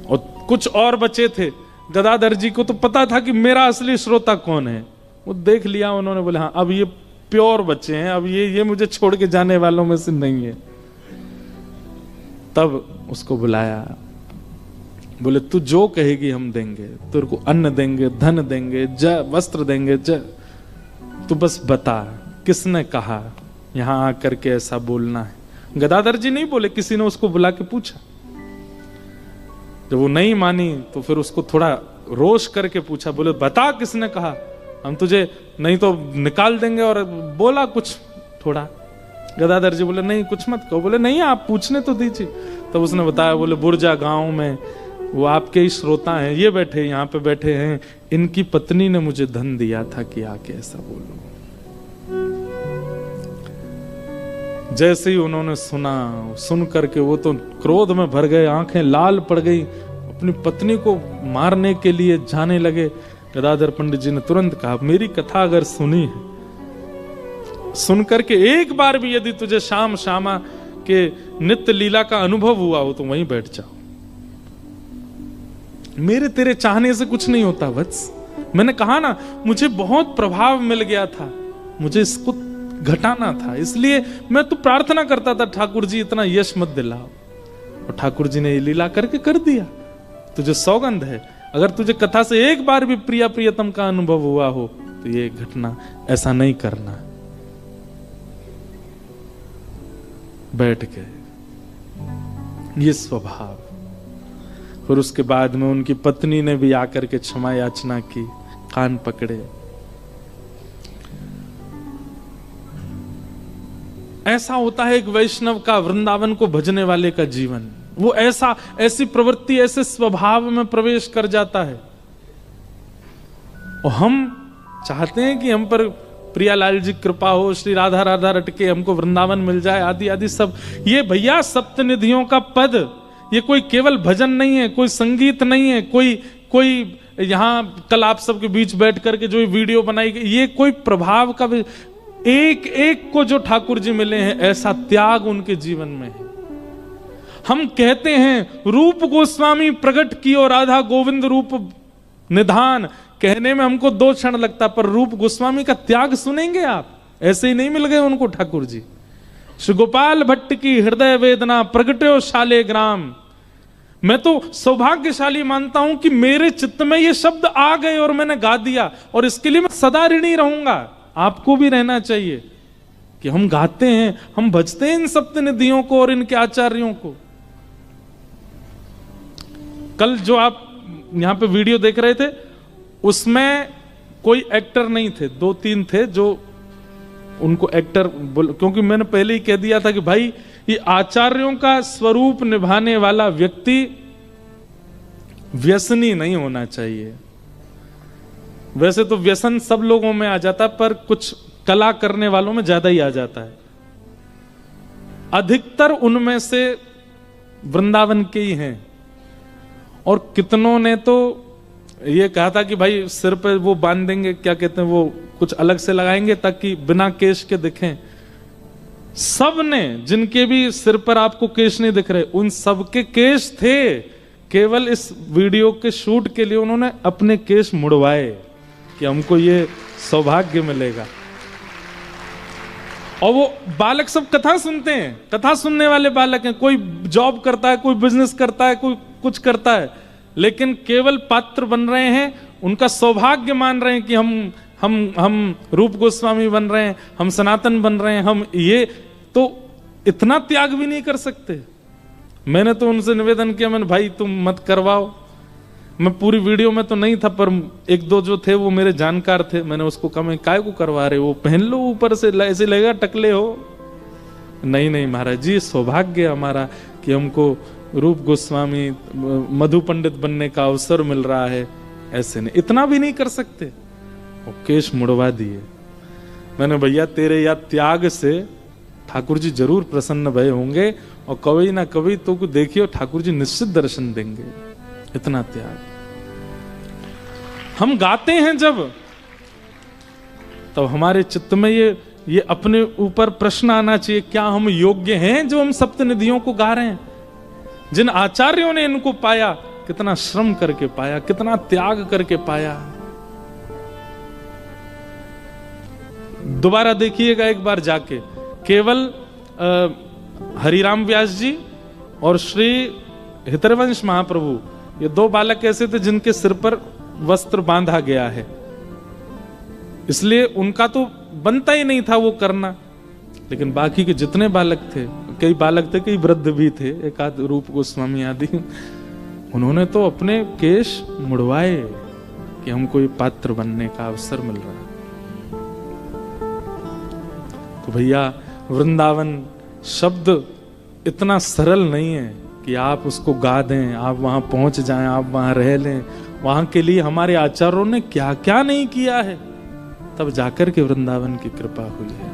और कुछ और बचे थे, गदाधर जी को तो पता था कि मेरा असली श्रोता कौन है, वो देख लिया उन्होंने, बोले हाँ अब ये प्योर बच्चे हैं, अब ये मुझे छोड़ के जाने वालों में से नहीं है। तब उसको बुलाया, बोले तू जो कहेगी हम देंगे, तेरे को अन्न देंगे, धन देंगे, वस्त्र देंगे, तू बस बता किसने कहा यहां आकर के ऐसा बोलना है। गदाधर जी नहीं बोले, किसी ने उसको बुला के पूछा। जब वो नहीं मानी तो फिर उसको थोड़ा रोष करके पूछा, बोले बता किसने कहा, हम तुझे नहीं तो निकाल देंगे। और बोला कुछ थोड़ा, गदाधर जी बोले नहीं कुछ मत कहो। बोले नहीं आप पूछने तो दीजिए। तब उसने बताया, बोले बुर्जा गांव में वो आपके ही श्रोता हैं, ये बैठे यहाँ पे बैठे हैं, इनकी पत्नी ने मुझे धन दिया था कि आके ऐसा बोलो। जैसे ही उन्होंने सुना, सुन करके वो तो क्रोध में भर गए, आंखें लाल पड़ गई, अपनी पत्नी को मारने के लिए जाने लगे। गदाधर पंडित जी ने तुरंत कहा, मेरी कथा अगर सुनी है, सुन करके एक बार भी यदि तुझे शाम श्यामा के नित्य लीला का अनुभव हुआ हो तो वहीं बैठ जाओ। मेरे तेरे चाहने से कुछ नहीं होता वत्स। मैंने कहा ना, मुझे बहुत प्रभाव मिल गया था, मुझे इसको घटाना था, इसलिए मैं तो प्रार्थना करता था ठाकुर जी इतना यश मत दिलाओ। और ठाकुर जी ने ये लीला करके कर दिया। तुझे सौगंध है, अगर तुझे कथा से एक बार भी प्रिया प्रियतम का अनुभव हुआ हो तो ये घटना, ऐसा नहीं करना। बैठ गए, ये स्वभाव। फिर उसके बाद में उनकी पत्नी ने भी आकर के क्षमा याचना की, कान पकड़े। ऐसा होता है एक वैष्णव का, वृंदावन को भजने वाले का जीवन। वो ऐसी प्रवृत्ति, ऐसे स्वभाव में प्रवेश कर जाता है। और हम चाहते हैं कि हम पर प्रियालाल जी कृपा हो, श्री राधा राधा रटके हमको वृंदावन मिल जाए, आदि आदि सब। ये भैया सप्तनिधियों का पद, ये कोई केवल भजन नहीं है, कोई संगीत नहीं है, कोई यहाँ कल आप सबके बीच बैठ करके जो वीडियो बनाई गई, ये कोई प्रभाव का, एक एक को जो ठाकुर जी मिले हैं ऐसा त्याग उनके जीवन में है। हम कहते हैं रूप गोस्वामी प्रकट कियो राधा गोविंद रूप निधान, कहने में हमको 2 क्षण लगता, पर रूप गोस्वामी का त्याग सुनेंगे आप, ऐसे ही नहीं मिल गए उनको ठाकुर जी। श्री गोपाल भट्ट की हृदय वेदना प्रगट्यो शाले ग्राम। मैं तो सौभाग्यशाली मानता हूं कि मेरे चित्त में ये शब्द आ गए और मैंने गा दिया, और इसके लिए मैं सदा ऋणी रहूंगा। आपको भी रहना चाहिए कि हम गाते हैं, हम भजते हैं इन सप्तनिधियों को और इनके आचार्यों को। कल जो आप यहां पे वीडियो देख रहे थे, उसमें कोई एक्टर नहीं थे, 2-3 थे जो उनको एक्टर क्योंकि मैंने पहले ही कह दिया था कि भाई ये आचार्यों का स्वरूप निभाने वाला व्यक्ति व्यसनी नहीं होना चाहिए। वैसे तो व्यसन सब लोगों में आ जाता, पर कुछ कला करने वालों में ज्यादा ही आ जाता है। अधिकतर उनमें से वृंदावन के ही हैं, और कितनों ने तो ये कहा था कि भाई सिर पे वो बांध देंगे, क्या कहते हैं वो, कुछ अलग से लगाएंगे ताकि बिना केश के दिखें। सब ने, जिनके भी सिर पर आपको केश नहीं दिख रहे, उन सबके केश थे, केवल इस वीडियो के शूट के लिए उन्होंने अपने केश मुड़वाए कि हमको ये सौभाग्य मिलेगा। और वो बालक सब कथा सुनते हैं, कथा सुनने वाले बालक हैं, कोई जॉब करता है, कोई बिजनेस करता है, कोई कुछ करता है, लेकिन केवल पात्र बन रहे हैं, उनका सौभाग्य मान रहे हैं कि हम रूप गोस्वामी बन रहे हैं, हम सनातन बन रहे हैं, हम ये, तो इतना त्याग भी नहीं कर सकते। मैंने तो उनसे निवेदन किया, मैंने भाई तुम मत करवाओ। मैं पूरी वीडियो में तो नहीं था, पर 1-2 जो थे वो मेरे जानकार थे, मैंने उसको कहा मैं काय को करवा रहे हो, पहन लो ऊपर से, ऐसे लगेगा टकले हो। नहीं महाराज जी, सौभाग्य हमारा कि हमको रूप गोस्वामी मधु पंडित बनने का अवसर मिल रहा है। ऐसे नहीं, इतना भी नहीं कर सकते। और केश मुड़वा दिए। मैंने भैया तेरे या त्याग से ठाकुर जी जरूर प्रसन्न भय होंगे, और कभी ना कभी तो देखियो ठाकुर जी निश्चित दर्शन देंगे। इतना त्याग हम गाते हैं जब, तब हमारे चित्त में ये अपने ऊपर प्रश्न आना चाहिए, क्या हम योग्य हैं जो हम सप्तनिधियों को गा रहे हैं? जिन आचार्यों ने इनको पाया, कितना श्रम करके पाया, कितना त्याग करके पाया। दोबारा देखिएगा एक बार जाके, केवल हरिराम व्यास जी और श्री हितरवंश महाप्रभु, ये 2 बालक ऐसे थे जिनके सिर पर वस्त्र बांधा गया है, इसलिए उनका तो बनता ही नहीं था वो करना। लेकिन बाकी के जितने बालक थे, कई बालक थे, कई वृद्ध भी थे, एक आध रूप गोस्वामी आदि, उन्होंने तो अपने केश मुड़वाए कि हमको ये पात्र बनने का अवसर मिल रहा है। तो भैया वृंदावन शब्द इतना सरल नहीं है कि आप उसको गा दें, आप वहां पहुंच जाएं, आप वहां रह लें। वहां के लिए हमारे आचार्यों ने क्या क्या नहीं किया है, तब जाकर के वृंदावन की कृपा हुई है।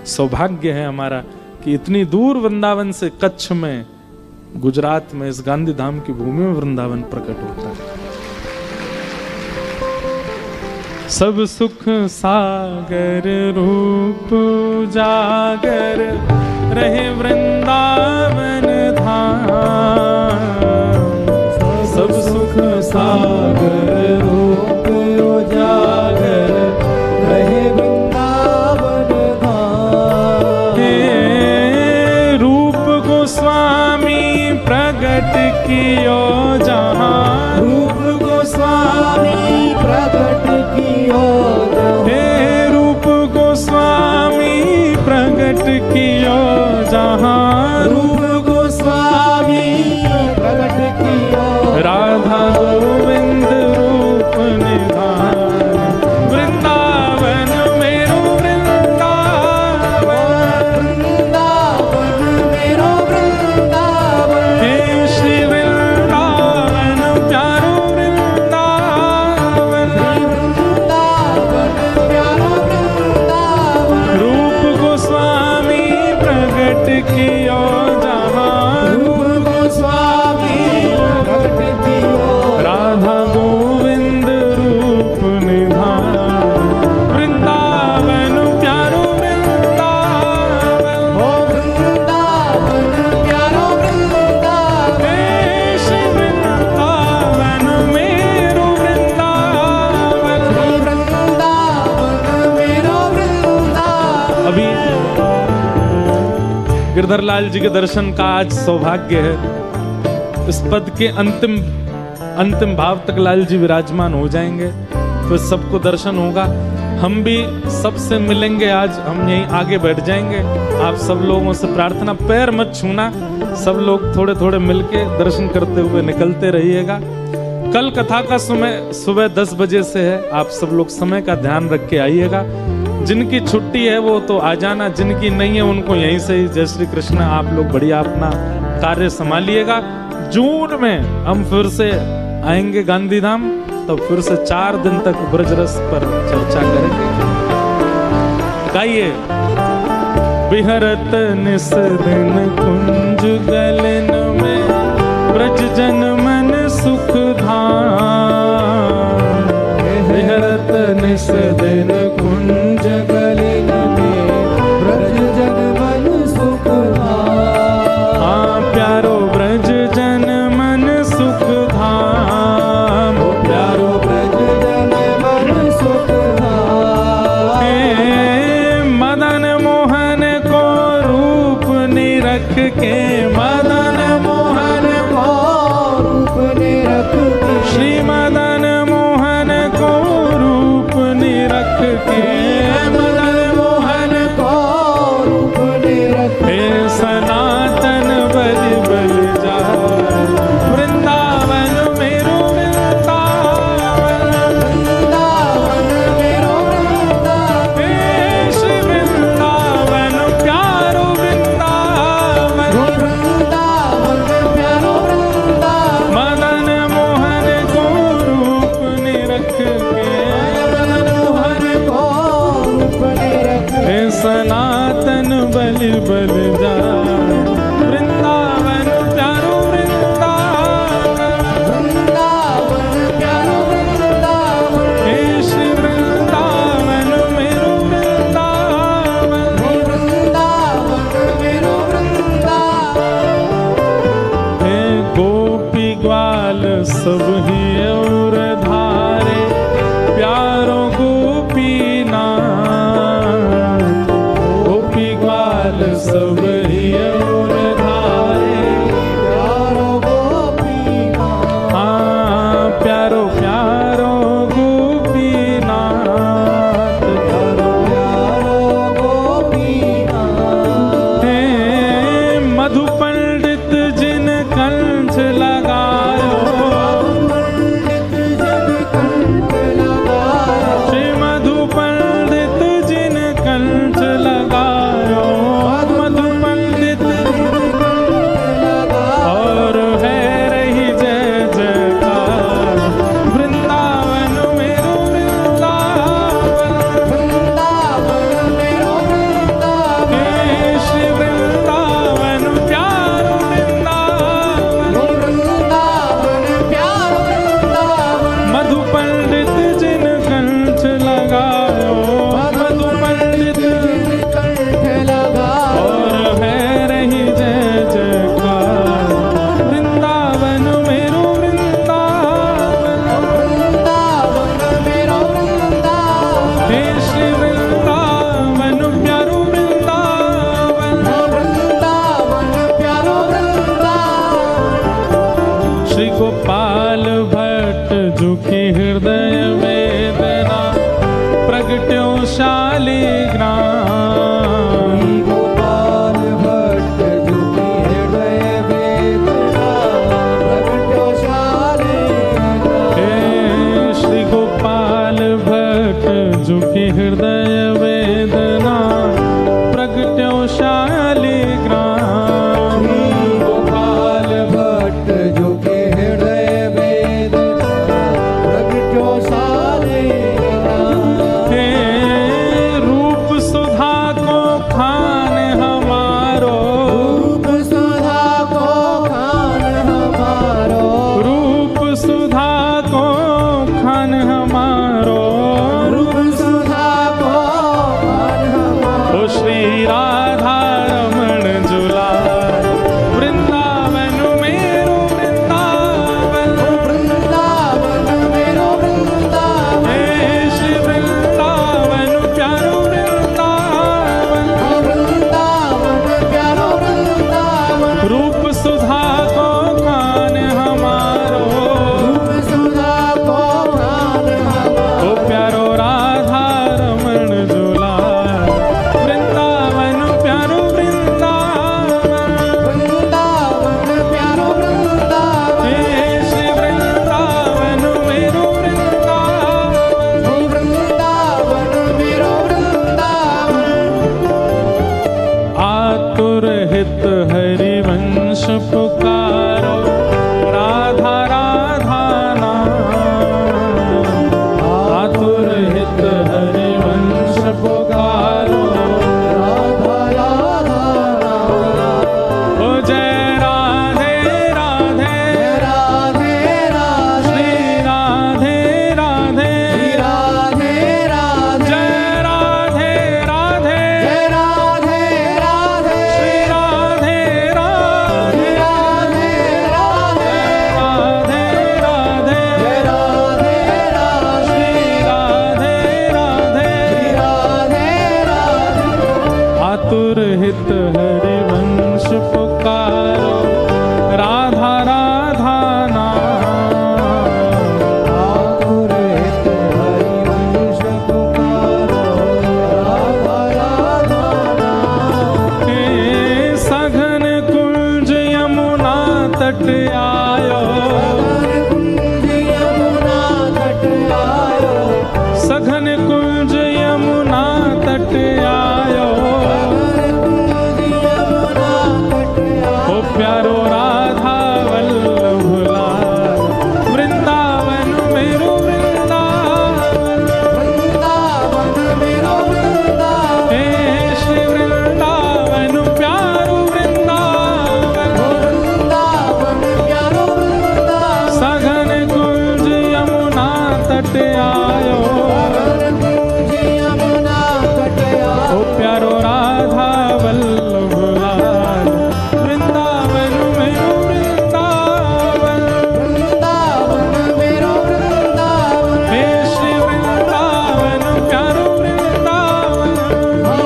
सौभाग्य है हमारा कि इतनी दूर वृंदावन से कच्छ में, गुजरात में, इस गांधी धाम की भूमि में वृंदावन प्रकट होता है। सब सुख सागर रूप जागर रहे वृंदावन धाम। सब सुख सागर रूप जागर रहे वृंदावन धाम। हे रूप गोस्वामी प्रगट कियो जहां, रूप गोस्वामी प्रकट कियो जहां। हे रूप गोस्वामी प्रगट कियो जहां, रूप गोस्वामी प्रकट कियो राधा गोविंद रूप निधान। वृंदावन मेरो वृंदावन, वृंदावन मेरो वृंदावन। हे श्री वृंदावन प्यारो वृंदावन। वृंदावन प्यारो वृंदावन। रूप गोस्वामी प्रगट कियो जहां, रूप गोस्वामी प्रकट कियो राधा गोविंद रूप निधान। वृंदावन प्यारो वृंदावन, ओ वृंदावन प्यारो वृंदावन। हे श्री वृंदावन मेरो वृंदावन। श्री वृंदावन मेरो वृंदावन। अभी गिरधर लाल जी के दर्शन का आज सौभाग्य है। इस पद के अंतिम भाव तक लाल जी विराजमान हो जाएंगे, तो सबको दर्शन होगा। हम भी सबसे मिलेंगे आज, हम यहीं आगे बैठ जाएंगे। आप सब लोगों से प्रार्थना, पैर मत छूना, सब लोग थोड़े थोड़े मिलके दर्शन करते हुए निकलते रहिएगा। कल कथा का समय सुबह 10 बजे से है, आप सब लोग समय का ध्यान रख के आइएगा। जिनकी छुट्टी है वो तो आ जाना, जिनकी नहीं है उनको यहीं से ही जय श्री कृष्ण, आप लोग बढ़िया अपना कार्य संभालिएगा। जून में हम फिर से आएंगे गांधी धाम, तब फिर से 4 दिन तक ब्रजरस पर चर्चा करेंगे। गाइए, बिहरत निस दिन कुंज गलन में, ब्रज जन मन सुख धाम। बिहरत निस दिन कुंज गलिन में, ब्रज जन मन सुख धाम। हाँ प्यारो ब्रज जन मन सुख धाम। प्यारो ब्रज जन मन सुख धाम। हे मदन मोहन को रूप निरख के, मदन मोहन को रूप निरख के, श्री मदन मोहन को रूप निरख के, मदन मोहन को रूप निरख के। हे सनातन बलि बलि जाए, वृंदावन मेरो वृंदावन। वृंदावन मेरो वृंदावन। हे श्री वृंदावन प्यारो वृंदावन। वृंदावन प्यारो वृंदावन। मदन मोहन को रूप निरख के, मदन मोहन को रूप निरख के। हे सनातन बलि बलि जाए, वृंदावन प्यारो वृंदावन। वृंदावन प्यारो वृंदावन। हे श्री वृंदावन मेरो वृंदावन। वृंदावन मेरो वृंदावन। हे गोपी ग्वाल सब ही और धारे, प्यारो गोपी नाथ। गोपी ग्वाल सब ही और धारे, प्यारो गोपी नाथ। झुकी हृदय वेदना प्रगट्यो शालिग्राम। गोपाल भट्ट झुकी हृदय वेदना प्रगट्यो शालिग्राम। हे श्री गोपाल भट्ट झुकी हृदय वेदना प्रगट्यो शालिग्राम। गोपाल भट्ट झुकी हृदय वेदना प्रगट्यो शालिग्राम। हे रूप सुधा को खान हमारो, रूप सुधा को खान हमारो। रूप सुधा को खान हमारो। रूप सुधा को खान हमारो। ओ श्री राधा रमण जुलाल वृंदावन मेरो वृंदावन। वृंदावन मेरो वृंदावन। हे श्री वृंदावन प्यारो वृंदावन। वृंदावन प्यारो वृंदावन। रूप सुधा को खान हमारो। रूप सुधा को खान हमारो। ओ प्यारो राधा रमण जुलाल वृंदावन प्यारो वृंदावन। वृंदावन प्यारो वृंदावन। हे श्री वृंदावन मेरो वृंदावन। वृंदावन मेरो वृंदावन। आतुर हित हरिवंश पुकारो राधा राधा नाम। आतुर हित हरिवंश पुकारो राधा राधा नाम। ओ जय राधे राधे राधे राधे। श्री राधे राधे राधे राधे। जय राधे राधे जय राधे राधे। श्री राधे राधे राधे राधे। राधे राधे जय राधे राधे। श्री राधे राधे राधे राधे। आतुर हित हरिवंश पुकारो राधा राधा नाम। आतुर हित हरिवंश पुकारो राधा राधा नाम। हे सघन कुंज यमुना तट आयो। कुंज यमुना तट आयो। सघन कुंज यमुना तट आयो। कुंज यमुना तट आयो। ओ प्यारो राधा वल्लभ लाल वृंदावन मेरो वृंदावन। वृंदावन मेरो वृंदावन। हे श्री वृंदावन प्यारो वृंदावन। वृंदावन प्यारो वृंदावन। सघन कुंज यमुना तट आयो। कुंज यमुना तट आयो। ओ प्यारो राधा वल्लभ लाल वृंदावन मेरो वृंदावन। वृंदावन मेरो वृंदावन। हे श्री वृंदावन प्यारो वृंदावन।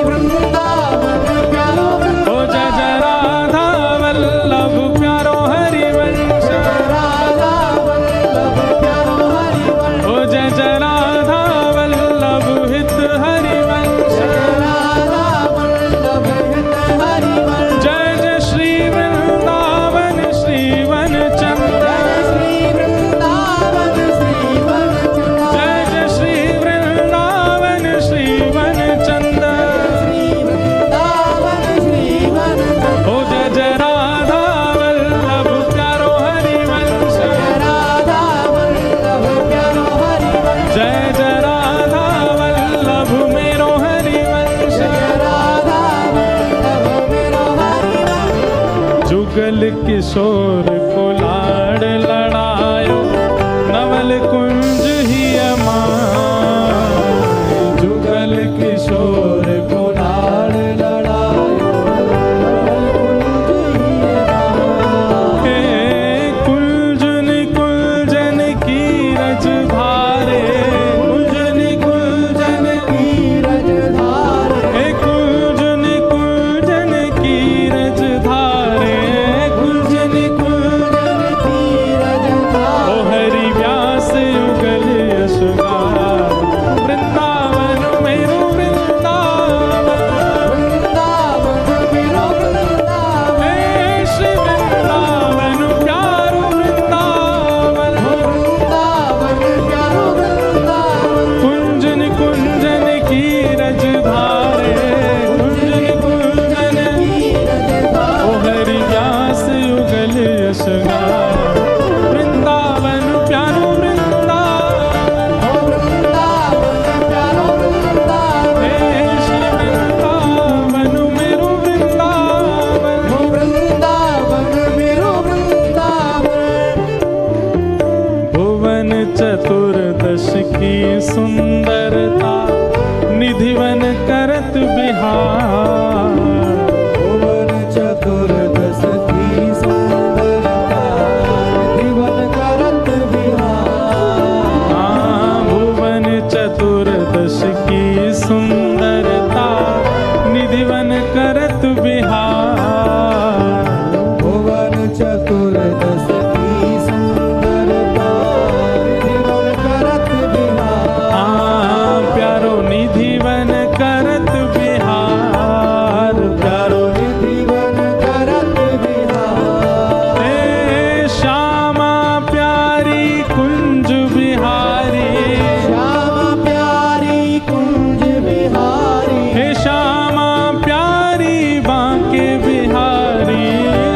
वृंदावन प्यारो ओ जय जय राधा वल्लभ प्यारो हरिवंश। राधा वल्लभ प्यारो हरिवंश। ओ जय जय राधा वल्लभ हित हरिवंश। राधा वल्लभ हित हरिवंश। जय जय श्री वृंदावन श्रीवन चंद्र। श्री वृंदावन श्रीवन चंद्र। जय जय श्री वृंदावन श्रीवन चंद्र। श्री वृंदावन श्रीवन चंद्र। ओ जय जय राधा वल्लभ प्यारो हरिवंश। राधा वल्लभ प्यारो हरिवंश। जय जय राधा वल्लभ मेरो हरिवंश। राधा वल्लभ मेरो हरिवंश। जुगल किशोर को लाड़ लड़ायो नवल कुंज ही अमाय। जुगल किशोर को लाड़ लड़ायो कुंज ही अमाय। के कुंजन कुंजन की रज धारे। कुंजन कुंजन की रज धारे। हे कुंजन कुंजन की रज धारे। कुंजन कुंजन निधिवन करत बिहार। भुवन चतुर्दश की सुंदरता निधिवन करत बिहार। प्यारो निधिवन करत बिहार, प्यारो निधिवन करत बिहार। हे श्यामा प्यारी कुंज बिहारी, श्यामा प्यारी कुंज बिहारी। हे श्यामा प्यारी बांके बिहारी,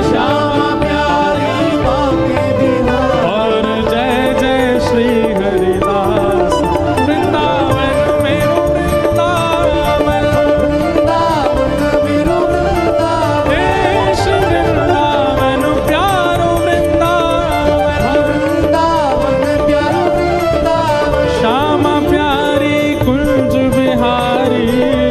श्यामा प्यारी बांके बिहारी। और जय जय श्री हरिदास वृंदावन मेरो वृंदावन। वृंदावन मेरो वृंदावन। हे श्री वृंदावन प्यारो वृंदावन। वृंदावन प्यारो वृंदावन। श्यामा प्यारी कुंज बिहारी,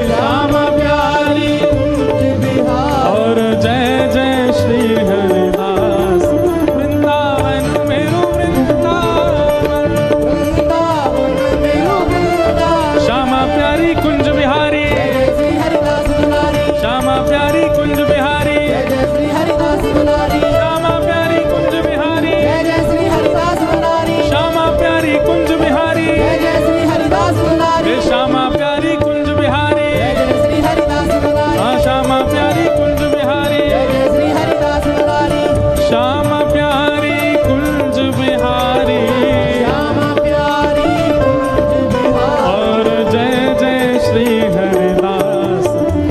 श्यामा प्यारी कुंज बिहारी। और जय जय श्री हरिदास वृंदावन मेरो वृंदावन। वृंदावन मेरो वृंदावन। श्यामा प्यारी कुंज बिहारी, जय श्री हरिदास दुलारी। श्यामा प्यारी कुंज बिहारी, जय श्री हरिदास दुलारी। श्यामा प्यारी कुंज बिहारी, जय श्री हरिदास दुलारी। श्यामा प्यारी कुंज बिहारी, जय श्री हरिदास दुलारी। हे श्यामा प्यारी कुंज बिहारी, जय श्री हरिदास दुलारी। हाँ श्यामा प्यारी कुंज बिहारी, जय श्री हरिदास दुलारी। श्यामा प्यारी कुंज बिहारी, श्यामा प्यारी कुंज बिहारी। और जय जय श्री हरिदास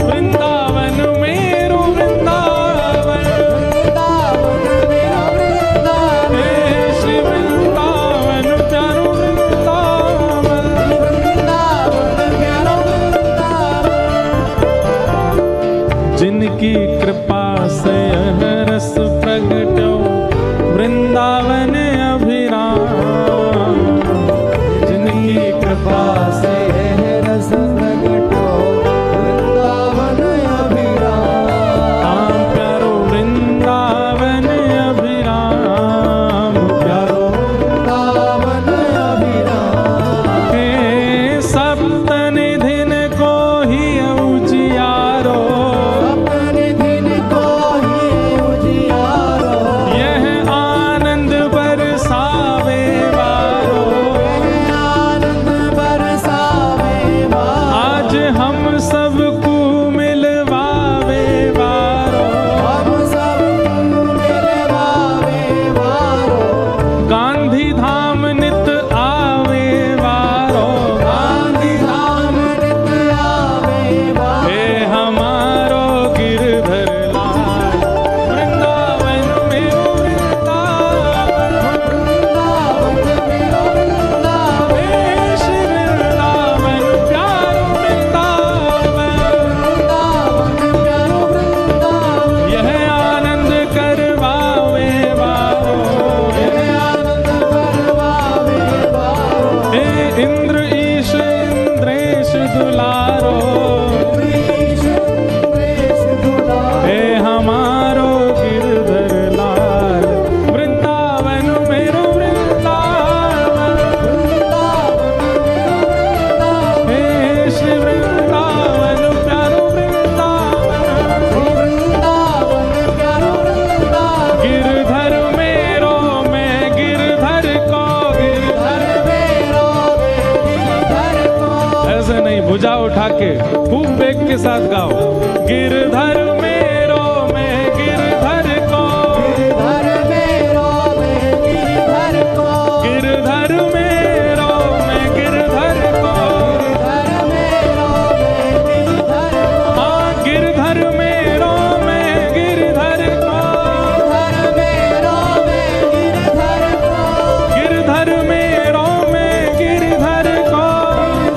वृंदावन मेरो वृंदावन। वृंदावन मेरो वृंदावन। हे श्री वृंदावन प्यारो वृंदावन। वृंदावन प्यारो वृंदावन। जिनकी कृपा से यह रस प्रगटो वृंदावन अभिराम। जिनकी कृपा से रस प्रगटो वृंदावन अभिराम। प्यारो वृंदावन अभिराम, प्यारो वृंदावन अभिराम। हे सप्तनिधिन को ही उजियारो। अपने दिन को ही उजियारो। यह आनंद बरसावे वारो। आनंद बरसावे वारो। आज हम सबको मिलवावे वारो। हम सब मिलवावे वारो। गांधी धाम नित आवे वारो। गांधी धाम नित आवे वारो। हे हमारो गिरधर लाल वृंदावन मेरो वृंदावन। वृंदावन मेरो वृंदावन। हे श्री वृंदावन प्यारो वृंदावन। वृंदावन प्यारो वृंदावन। यह आनंद करवावे वारो। यह आनंद करवावे वारो। हे इंद्र ईश इंद्रेश दुलारो। प्रीश प्रेश दुलारो। हे हमारो गिरधर लाल वृंदावन मेरो वृंदावन। वृंदावन मेरो वृंदावन। हे श्री वृंदावन प्यारो वृंदावन। वृंदावन प्यारो वृंदावन। गिरधर मेरो मैं गिरधर को गिरधर। गिरधर मेरो गिरधर को। ऐसे नहीं, भुजा उठा के खूब बेग के साथ गाओ। गिरधर मेरो मैं गिरधर को। गिरधर मेरो गिरधर को। गिरधर मेरो मैं गिरधर को। गिरधर मेरो गिरधर को। हाँ गिरधर मेरो मैं गिरधर को। गिरधर मेरो मैं गिरधर को। गिरधर मेरो मैं गिरधर को।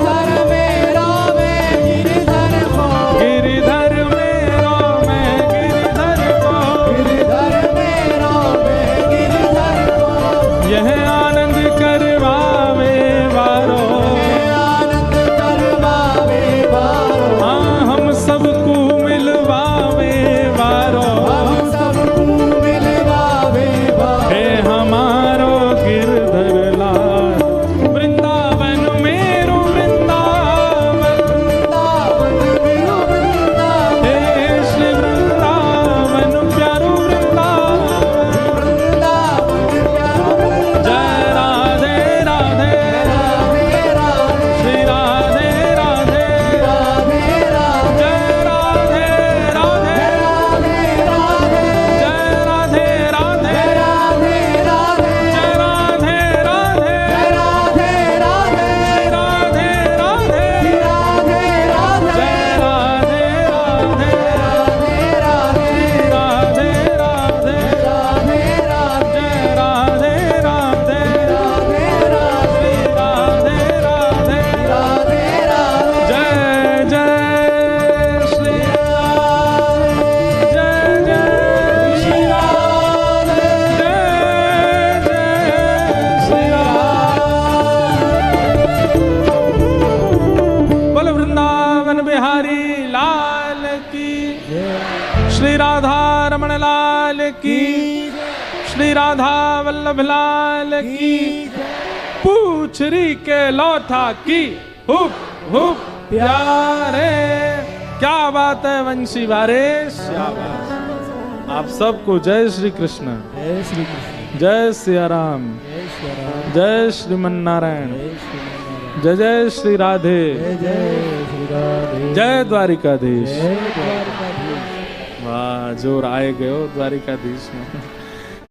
गिरधर मेरो मैं गिरधर को। गिरधर वृंदावन बिहारी लाल की, श्री राधा रमण लाल की, श्री राधा वल्लभ लाल की, पूछरी के लौठा की हुप हुप प्यारे। क्या बात है वंशी वारिस, क्या बात। आप सबको जय श्री कृष्ण, जय श्री कृष्ण, जय सिया राम, जय श्री राम, जय श्रीमन नारायण, जय श्री नारायण, जय जय श्री राधे, जय श्री राधे, जय द्वारिकाधीश। जय द्वारकाधीश। वाह, जोर आए गए हो द्वारिकाधीश में।